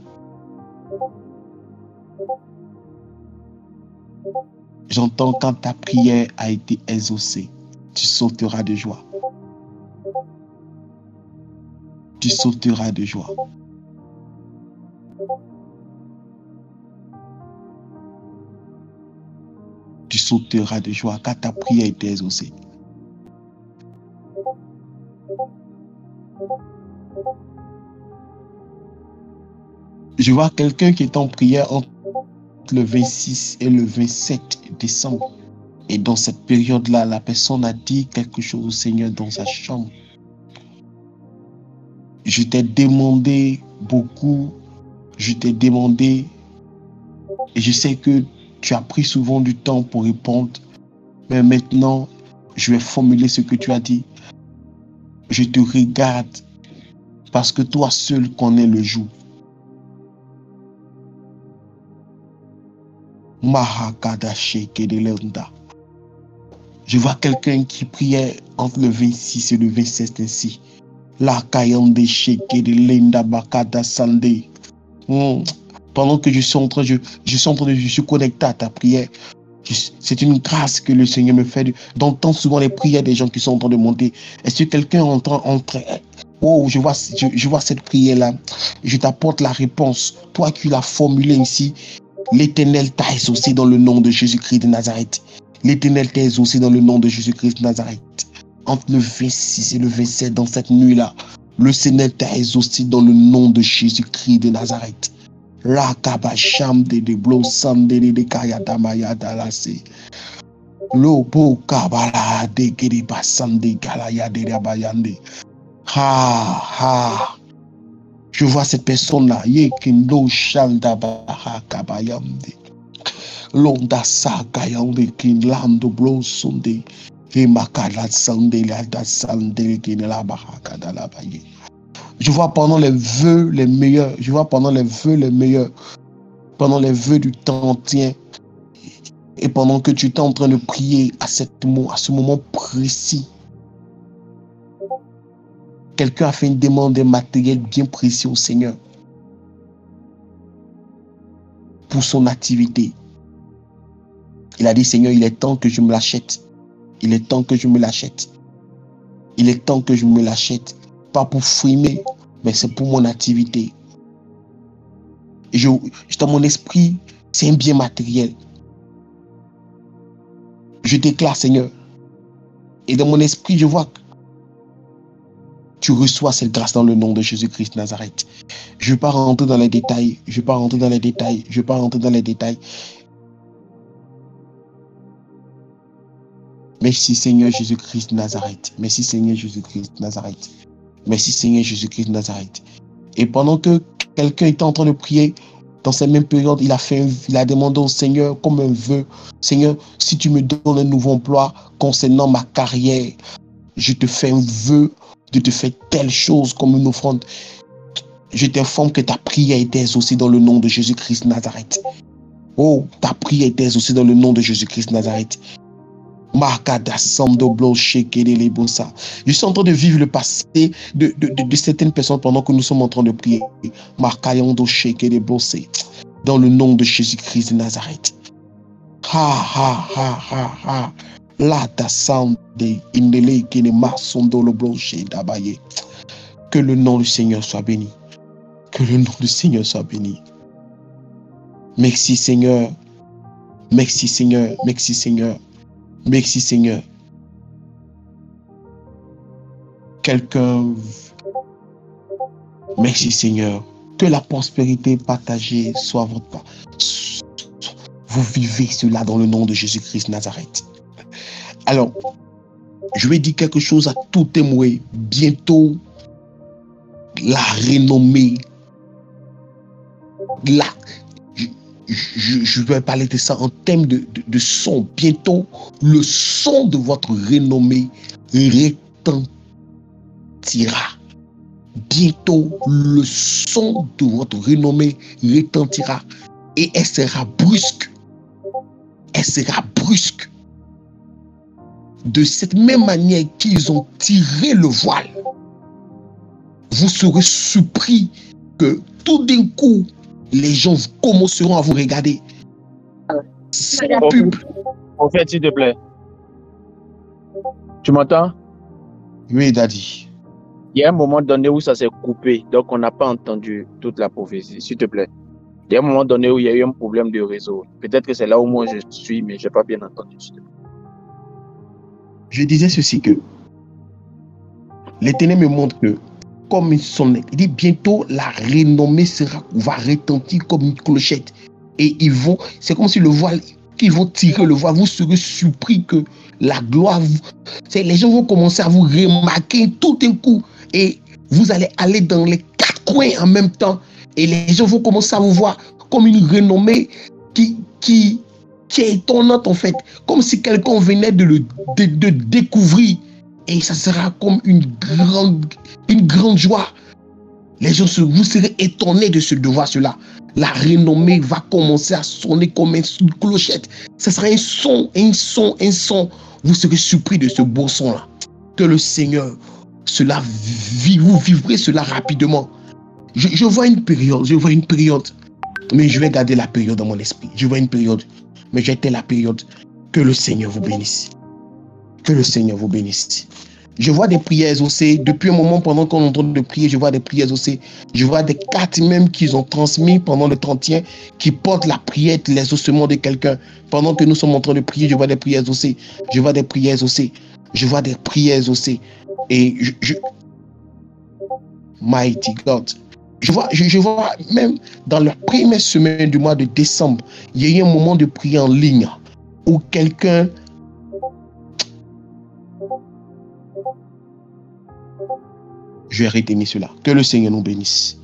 J'entends quand ta prière a été exaucée. Tu sauteras de joie. Tu sauteras de joie. Tu sauteras de joie quand ta prière a été exaucée. Je vois quelqu'un qui est en prière entre le 26 et le 27 décembre. Et dans cette période-là, la personne a dit quelque chose au Seigneur dans sa chambre. Je t'ai demandé beaucoup. Je t'ai demandé. Et je sais que tu as pris souvent du temps pour répondre. Mais maintenant, je vais formuler ce que tu as dit. Je te regarde parce que toi seul connais le jour. Je vois quelqu'un qui priait entre le 26 et le 27 ainsi. Pendant que je suis connecté à ta prière. C'est une grâce que le Seigneur me fait d'entendre souvent les prières des gens qui sont en train de monter. Est-ce que quelqu'un entend entrer? Oh, je vois cette prière-là. Je t'apporte la réponse. Toi qui l'as formulée ici, l'Éternel t'a exaucé dans le nom de Jésus-Christ de Nazareth. L'Éternel t'a exaucé dans le nom de Jésus-Christ de Nazareth. Entre le 26 et le 27, dans cette nuit-là, le Seigneur t'a exaucé dans le nom de Jésus-Christ de Nazareth. La kabasham de blossam de kayadamaya dalase. Lobo kabala de kiribasam de galaya de rabayande. Je vois cette personne-là. Yekindo shandabaha kabayamde. Londa sakayamde kinlando blossonde. Hemakala sande la sande kinlabaha kadalabaye. Je vois pendant les vœux les meilleurs. Pendant les vœux du temps entier. Et pendant que tu es en train de prier à ce moment précis. Quelqu'un a fait une demande matérielle bien précise au Seigneur. Pour son activité. Il a dit, Seigneur, il est temps que je me l'achète. Il est temps que je me l'achète. Il est temps que je me l'achète. Pas pour frimer, mais c'est pour mon activité. Et dans mon esprit, c'est un bien matériel. Je déclare, Seigneur. Et dans mon esprit, je vois que tu reçois cette grâce dans le nom de Jésus-Christ de Nazareth. Je ne vais pas rentrer dans les détails. Merci Seigneur Jésus-Christ de Nazareth. Merci Seigneur Jésus-Christ de Nazareth. Merci Seigneur Jésus-Christ de Nazareth. Et pendant que quelqu'un était en train de prier, dans cette même période, il a demandé au Seigneur comme un vœu. Seigneur, si tu me donnes un nouveau emploi concernant ma carrière, je te fais un vœu de te faire telle chose comme une offrande. Je t'informe que ta prière est exaucée dans le nom de Jésus-Christ de Nazareth. Oh, ta prière est exaucée dans le nom de Jésus-Christ de Nazareth. Je suis en train de vivre le passé de certaines personnes pendant que nous sommes en train de prier. Dans le nom de Jésus-Christ de Nazareth. Que le nom du Seigneur soit béni. Que le nom du Seigneur soit béni. Merci Seigneur. Merci Seigneur, merci Seigneur, merci Seigneur. Quelqu'un, merci Seigneur. Que la prospérité partagée soit votre part. Vous vivez cela dans le nom de Jésus-Christ Nazareth. Alors, je vais dire quelque chose à tout témoin. Bientôt, la renommée, je vais parler de ça en termes de son. Bientôt, le son de votre renommée retentira. Bientôt, le son de votre renommée retentira et elle sera brusque. Elle sera brusque. De cette même manière qu'ils ont tiré le voile, vous serez surpris que tout d'un coup, les gens commenceront à vous regarder. C'est la pub. En fait, s'il te plaît. Tu m'entends? Oui, Daddy. Il y a un moment donné où ça s'est coupé, donc on n'a pas entendu toute la prophétie, s'il te plaît. Il y a un moment donné où il y a eu un problème de réseau. Peut-être que c'est là où moi je suis, mais je n'ai pas bien entendu. Je disais ceci que l'Éternel me montre que comme une sonnette, il dit bientôt la renommée va retentir comme une clochette. Et c'est comme si le voile, qu'ils vont tirer le voile, vous serez surpris que la gloire, les gens vont commencer à vous remarquer tout d'un coup. Et vous allez aller dans les quatre coins en même temps. Et les gens vont commencer à vous voir comme une renommée qui est étonnante en fait. Comme si quelqu'un venait de découvrir. Et ça sera comme une grande joie. Les gens, vous serez étonnés de voir cela. La renommée va commencer à sonner comme une clochette. Ce sera un son. Vous serez surpris de ce beau son-là. Que le Seigneur, vous vivrez cela rapidement. Je vois une période, mais je vais garder la période dans mon esprit. Je vois une période, mais j'étais la période. Que le Seigneur vous bénisse. Que le Seigneur vous bénisse. Je vois des prières aussi. Depuis un moment, pendant qu'on est en train de prier, je vois des prières aussi. Je vois des cartes même qu'ils ont transmis pendant le 30e qui portent la prière, les ossements de quelqu'un. Pendant que nous sommes en train de prier, je vois des prières aussi. Je vois des prières aussi. Et Mighty God. Je vois même dans la première semaine du mois de décembre, il y a eu un moment de prière en ligne où quelqu'un je vais retenir cela. Que le Seigneur nous bénisse.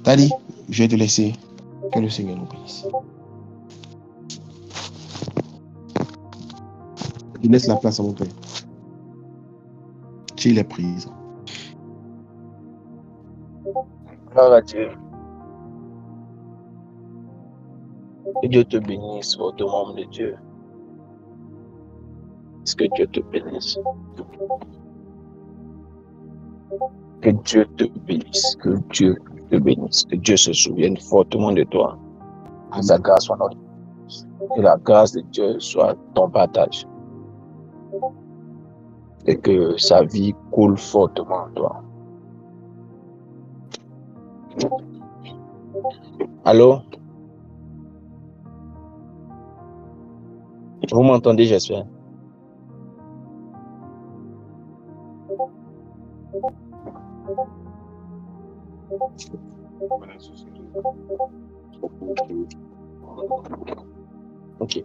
Tadi, je vais te laisser. Que le Seigneur nous bénisse. Je laisse la place à mon Père. Tu l'es prise. Gloire à Dieu. Que Dieu te bénisse, votre homme de Dieu. Est-ce que Dieu te bénisse? Que Dieu te bénisse, que Dieu te bénisse, que Dieu se souvienne fortement de toi. Que sa grâce soit notre vie. Que la grâce de Dieu soit ton partage. Et que sa vie coule fortement en toi. Allô? Vous m'entendez, j'espère? Ok.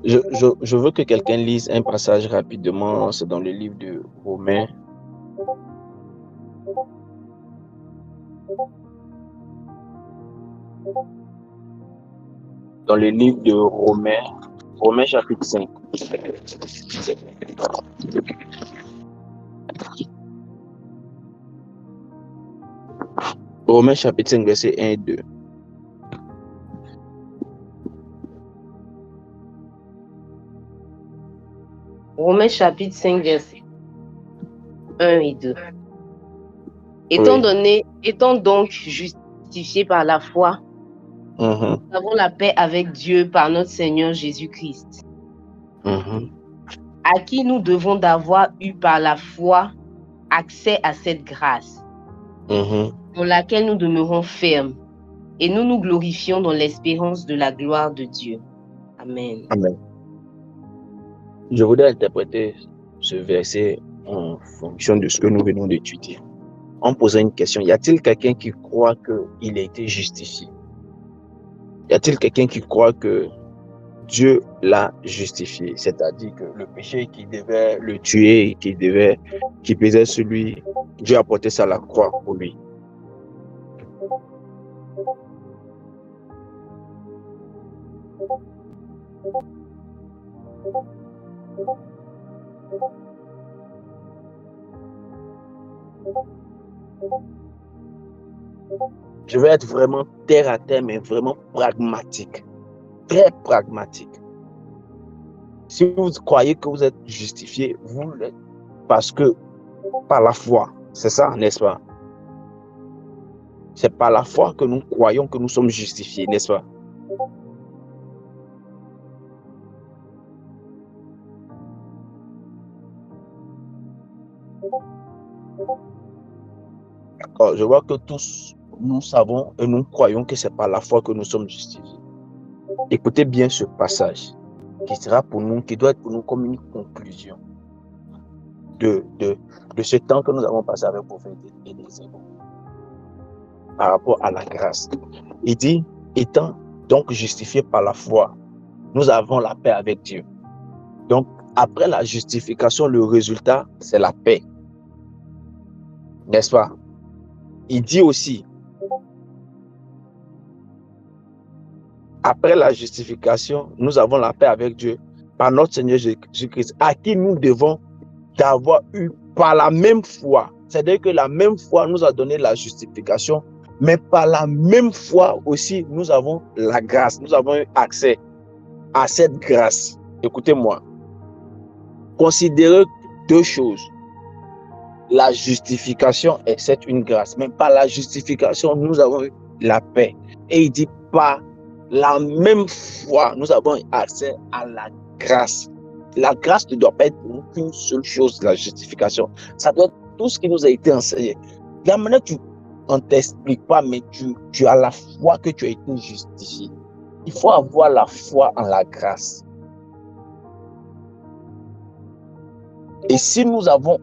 Je veux que quelqu'un lise un passage rapidement. C'est dans le livre de Romains. Dans le livre de Romains chapitre 5. Romains chapitre 5, verset 1 et 2. Romains chapitre 5, verset 1 et 2. Étant donc justifiés par la foi, nous avons la paix avec Dieu par notre Seigneur Jésus-Christ, à qui nous devons d'avoir eu par la foi accès à cette grâce, dans laquelle nous demeurons fermes et nous nous glorifions dans l'espérance de la gloire de Dieu. Amen. Amen. Je voudrais interpréter ce verset en fonction de ce que nous venons d'étudier. En posant une question, y a-t-il quelqu'un qui croit qu'il a été justifié? Y a-t-il quelqu'un qui croit que Dieu l'a justifié? C'est-à-dire que le péché qui devait le tuer, qui pesait sur lui, Dieu a porté ça à la croix pour lui. Je vais être vraiment terre à terre, mais vraiment pragmatique. Très pragmatique. Si vous croyez que vous êtes justifié, vous l'êtes parce que par la foi. C'est ça, n'est-ce pas? C'est par la foi que nous croyons que nous sommes justifiés, n'est-ce pas? D'accord, je vois que tous nous savons et nous croyons que c'est par la foi que nous sommes justifiés. Écoutez bien ce passage qui sera pour nous, qui doit être pour nous comme une conclusion de ce temps que nous avons passé avec le prophète Élisée par rapport à la grâce. Il dit, étant donc justifiés par la foi, nous avons la paix avec Dieu. Donc, après la justification, le résultat, c'est la paix. N'est-ce pas? Il dit aussi, après la justification, nous avons la paix avec Dieu par notre Seigneur Jésus-Christ, à qui nous devons d'avoir eu par la même foi. C'est-à-dire que la même foi nous a donné la justification, mais par la même foi aussi, nous avons la grâce. Nous avons eu accès à cette grâce. Écoutez-moi. Considérez deux choses. La justification est une grâce, mais par la justification, nous avons eu la paix. Et il dit, par la même foi, nous avons eu accès à la grâce. La grâce ne doit pas être pour nous qu'une seule chose, la justification. Ça doit être tout ce qui nous a été enseigné. La manière on ne t'explique pas, mais tu as la foi que tu as été justifié. Il faut avoir la foi en la grâce. Et si nous avons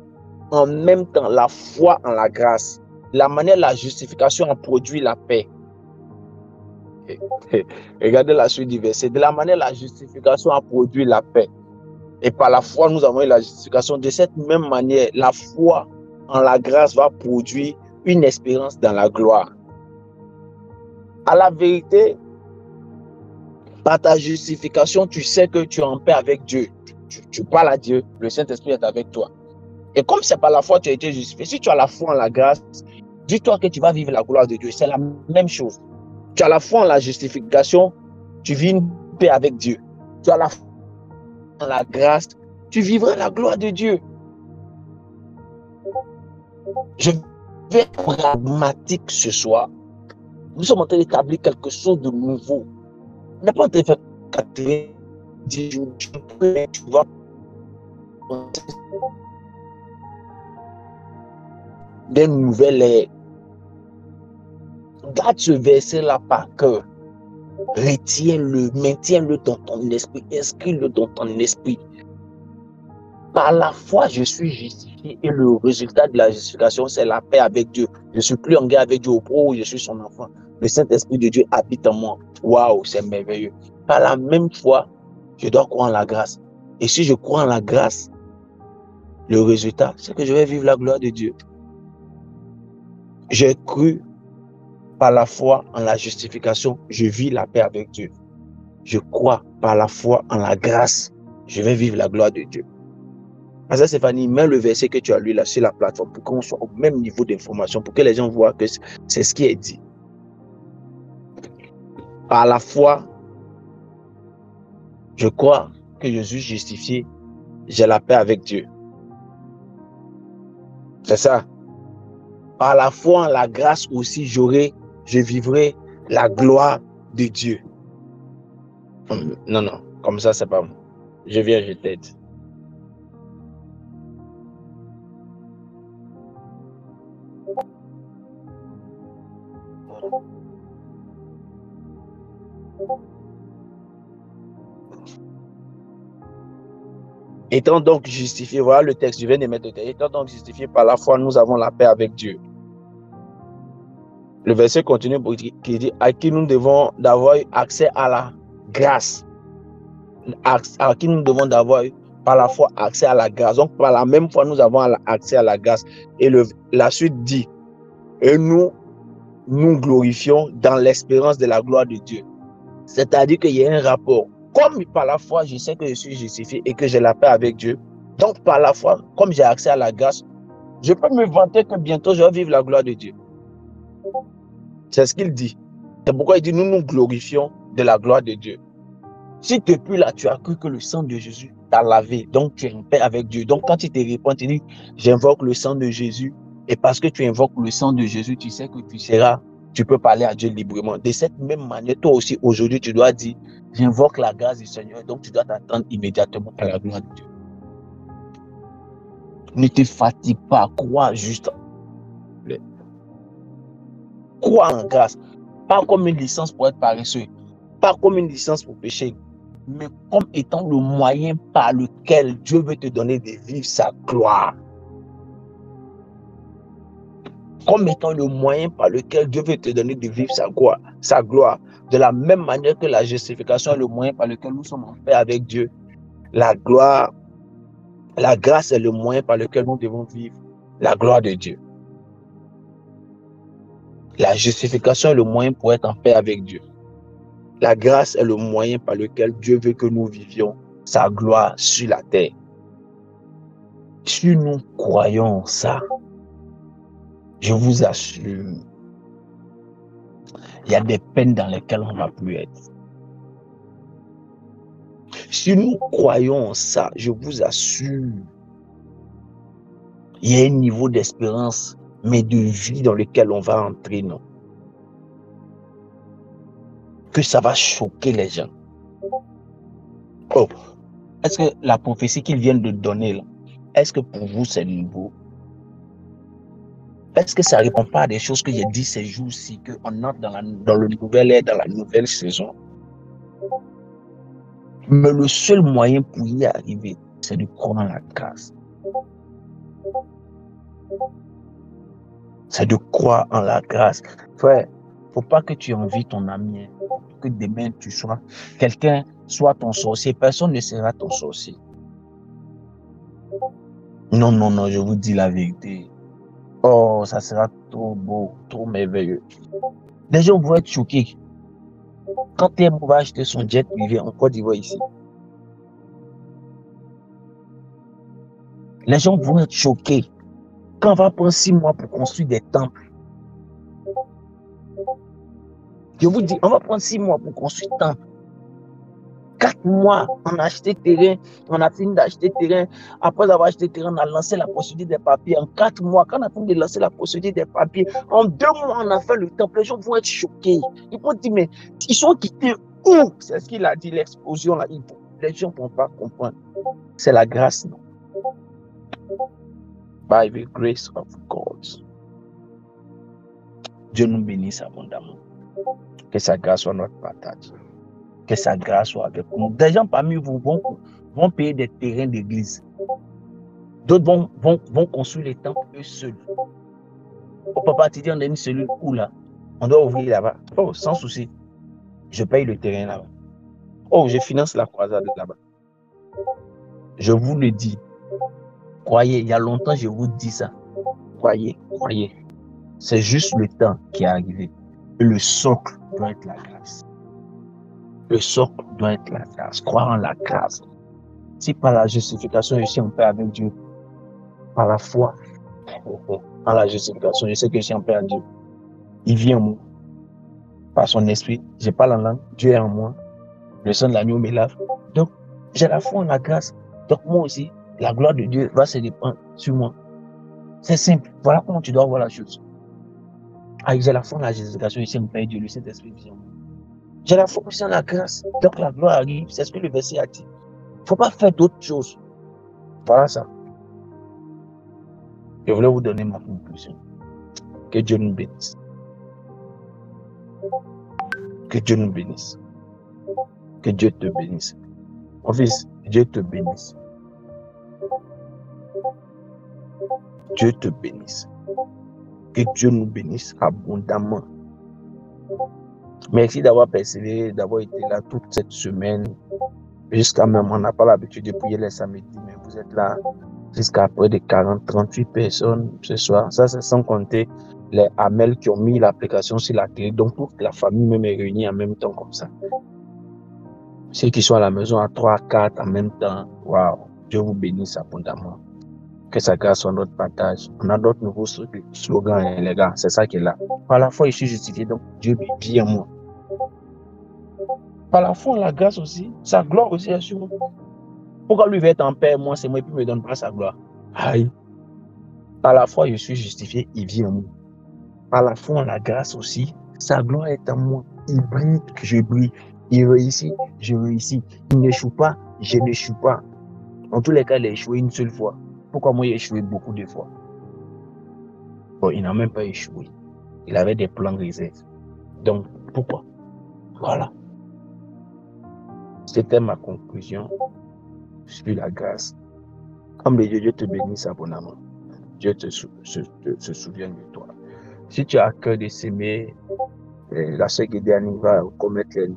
en même temps la foi en la grâce, la manière la justification a produit la paix. Regardez la suite du verset. De la manière la justification a produit la paix. Et par la foi, nous avons eu la justification. De cette même manière, la foi en la grâce va produire une espérance dans la gloire. À la vérité, par ta justification, tu sais que tu es en paix avec Dieu. Tu parles à Dieu, le Saint-Esprit est avec toi. Et comme c'est par la foi que tu as été justifié, si tu as la foi en la grâce, dis-toi que tu vas vivre la gloire de Dieu. C'est la même chose. Tu as la foi en la justification, tu vis une paix avec Dieu. Tu as la foi en la grâce, tu vivras la gloire de Dieu. Je vais être pragmatique ce soir. Nous sommes en train d'établir quelque chose de nouveau. On n'est pas en train de faire 90 jours, tu vois. Des nouvelles ères. Garde ce verset-là par cœur. Retiens-le, maintiens-le dans ton esprit, inscris-le dans ton esprit. Par la foi, je suis justifié et le résultat de la justification, c'est la paix avec Dieu. Je ne suis plus en guerre avec Dieu. Oh, je suis son enfant. Le Saint-Esprit de Dieu habite en moi. Waouh, c'est merveilleux. Par la même foi, je dois croire en la grâce. Et si je crois en la grâce, le résultat, c'est que je vais vivre la gloire de Dieu. J'ai cru par la foi en la justification, je vis la paix avec Dieu. Je crois par la foi en la grâce, je vais vivre la gloire de Dieu. Pasteur Stéphanie, mets le verset que tu as lu là sur la plateforme pour qu'on soit au même niveau d'information, pour que les gens voient que c'est ce qui est dit. Par la foi, je crois que je suis justifié, j'ai la paix avec Dieu. C'est ça. Par la foi en la grâce aussi, je vivrai la gloire de Dieu. Non, comme ça, c'est pas moi. Je viens, je t'aide. Étant donc justifiés, voilà le texte, je viens de mettre le texte. Étant donc justifiés par la foi, nous avons la paix avec Dieu. Le verset continue qui dit à qui nous devons d'avoir accès à la grâce. À qui nous devons d'avoir par la foi accès à la grâce. Donc par la même foi, nous avons accès à la grâce. Et la suite dit, et nous glorifions dans l'espérance de la gloire de Dieu. C'est-à-dire qu'il y a un rapport. Comme par la foi, je sais que je suis justifié et que j'ai la paix avec Dieu. Donc par la foi, comme j'ai accès à la grâce, je peux me vanter que bientôt je vais vivre la gloire de Dieu. C'est ce qu'il dit. C'est pourquoi il dit, nous glorifions de la gloire de Dieu. Si depuis là, tu as cru que le sang de Jésus t'a lavé, donc tu es en paix avec Dieu. Donc quand tu te réponds, tu dis, j'invoque le sang de Jésus. Et parce que tu invoques le sang de Jésus, tu sais que tu peux parler à Dieu librement. De cette même manière, toi aussi, aujourd'hui, tu dois dire, j'invoque la grâce du Seigneur. Donc tu dois t'attendre immédiatement à la gloire de Dieu. Ne te fatigue pas, crois juste. Crois en grâce. Pas comme une licence pour être paresseux. Pas comme une licence pour pécher. Mais comme étant le moyen par lequel Dieu veut te donner de vivre sa gloire. Comme étant le moyen par lequel Dieu veut te donner de vivre sa gloire. De la même manière que la justification est le moyen par lequel nous sommes en paix avec Dieu. La gloire, la grâce est le moyen par lequel nous devons vivre la gloire de Dieu. La justification est le moyen pour être en paix avec Dieu. La grâce est le moyen par lequel Dieu veut que nous vivions sa gloire sur la terre. Si nous croyons ça, je vous assure, il y a des peines dans lesquelles on ne va plus être. Si nous croyons ça, je vous assure, il y a un niveau d'espérance, mais de vie dans lequel on va entrer, non? Que ça va choquer les gens. Oh, est-ce que la prophétie qu'ils viennent de donner, là, est-ce que pour vous c'est nouveau? Est-ce que ça ne répond pas à des choses que j'ai dit ces jours-ci, qu'on entre dans le nouvel ère, dans la nouvelle saison? Mais le seul moyen pour y arriver, c'est de croire en la grâce. C'est de croire en la grâce. Frère, il ne faut pas que tu envies ton ami, hein. Que demain tu sois quelqu'un, soit ton sorcier. Personne ne sera ton sorcier. Non, non, non, je vous dis la vérité. Oh, ça sera trop beau, trop merveilleux. Les gens vont être choqués. Quand TM va acheter son jet privé en Côte d'Ivoire ici, les gens vont être choqués. Quand on va prendre 6 mois pour construire des temples, je vous dis, on va prendre 6 mois pour construire un temple. 4 mois, on a acheté terrain, on a fini d'acheter terrain. Après avoir acheté terrain, on a lancé la procédure des papiers. En 4 mois, quand on a fini de lancer la procédure des papiers, en 2 mois, on a fait le temple. Les gens vont être choqués. Ils vont dire, mais ils sont quittés où? C'est ce qu'il a dit, l'explosion là. Les gens ne vont pas comprendre. C'est la grâce, non? By the grace of God. Dieu nous bénisse abondamment. Que sa grâce soit notre partage. Que sa grâce soit avec nous. Des gens parmi vous vont payer des terrains d'église. D'autres vont construire les temples eux seuls. Oh papa, tu dis on a une cellule où là? On doit ouvrir là-bas. Oh, sans souci. Je paye le terrain là-bas. Oh, je finance la croisade là-bas. Je vous le dis. Croyez, il y a longtemps je vous dis ça. Croyez, croyez. C'est juste le temps qui est arrivé. Et le socle doit être la grâce. Le socle doit être la grâce. Croire en la grâce. Si par la justification, je suis en paix avec Dieu, par la foi, en la justification, je sais que je suis en paix avec Dieu. Il vit en moi. Par son esprit, je parle en langue, Dieu est en moi. Le sang de l'agneau me lave. Donc, j'ai la foi en la grâce. Donc, moi aussi, la gloire de Dieu va se répandre sur moi. C'est simple. Voilà comment tu dois voir la chose. Ah, j'ai la foi en la justification, je suis en paix avec Dieu, le Saint-Esprit vit en moi. J'ai la foi aussi en la grâce. Donc, la gloire arrive. C'est ce que le verset a dit. Il ne faut pas faire d'autres choses. Voilà ça. Je voulais vous donner ma conclusion. Que Dieu nous bénisse. Que Dieu nous bénisse. Que Dieu te bénisse. Mon fils, Dieu te bénisse. Dieu te bénisse. Que Dieu nous bénisse abondamment. Merci d'avoir persévéré, d'avoir été là toute cette semaine. Jusqu'à même, on n'a pas l'habitude de prier les samedis, mais vous êtes là jusqu'à près de 38 personnes ce soir. Ça, c'est sans compter les Amel qui ont mis l'application sur la télé. Donc, toute la famille même est réunie en même temps comme ça. Ceux qui sont à la maison à 3, 4 en même temps. Waouh! Dieu vous bénisse abondamment. Que sa grâce soit notre partage. On a d'autres nouveaux slogans, hein, les gars. C'est ça qui est là. Par la foi, je suis justifié. Donc, Dieu vit en moi. Par la foi, la grâce aussi. Sa gloire aussi est sur moi. Pourquoi lui veut être en paix, moi, c'est moi, et puis il ne me donne pas sa gloire? Aïe. Par la foi, je suis justifié, il vit en moi. Par la foi, la grâce aussi, sa gloire est en moi. Il brille, je brille. Il réussit, je réussis. Il n'échoue pas, je n'échoue pas. En tous les cas, il a échoué une seule fois. Pourquoi moi, il a échoué beaucoup de fois? Bon, il n'a même pas échoué. Il avait des plans réservés. Donc, pourquoi? Voilà. C'était ma conclusion sur la grâce. Comme le Dieu te bénisse abondamment. Dieu se souvient de toi. Si tu as à cœur de s'aimer, la sœur Guédiane va commettre les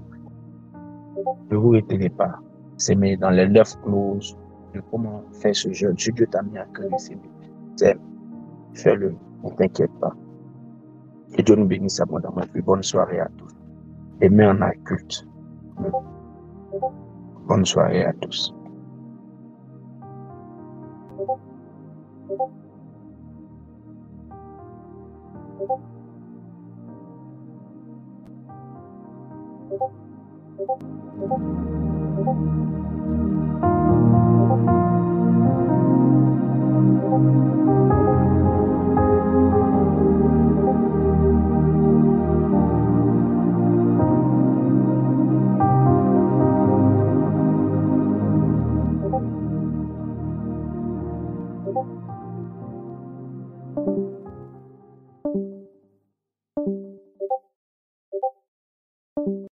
ne vous retenez pas. S'aimer dans les 9 clauses de comment faire ce jeûne. Si Dieu t'a mis à cœur de s'aimer, fais-le, ne t'inquiète pas. Que Dieu nous bénisse abondamment. Et bonne soirée à tous. Aimez en culte. Bonne soirée à tous.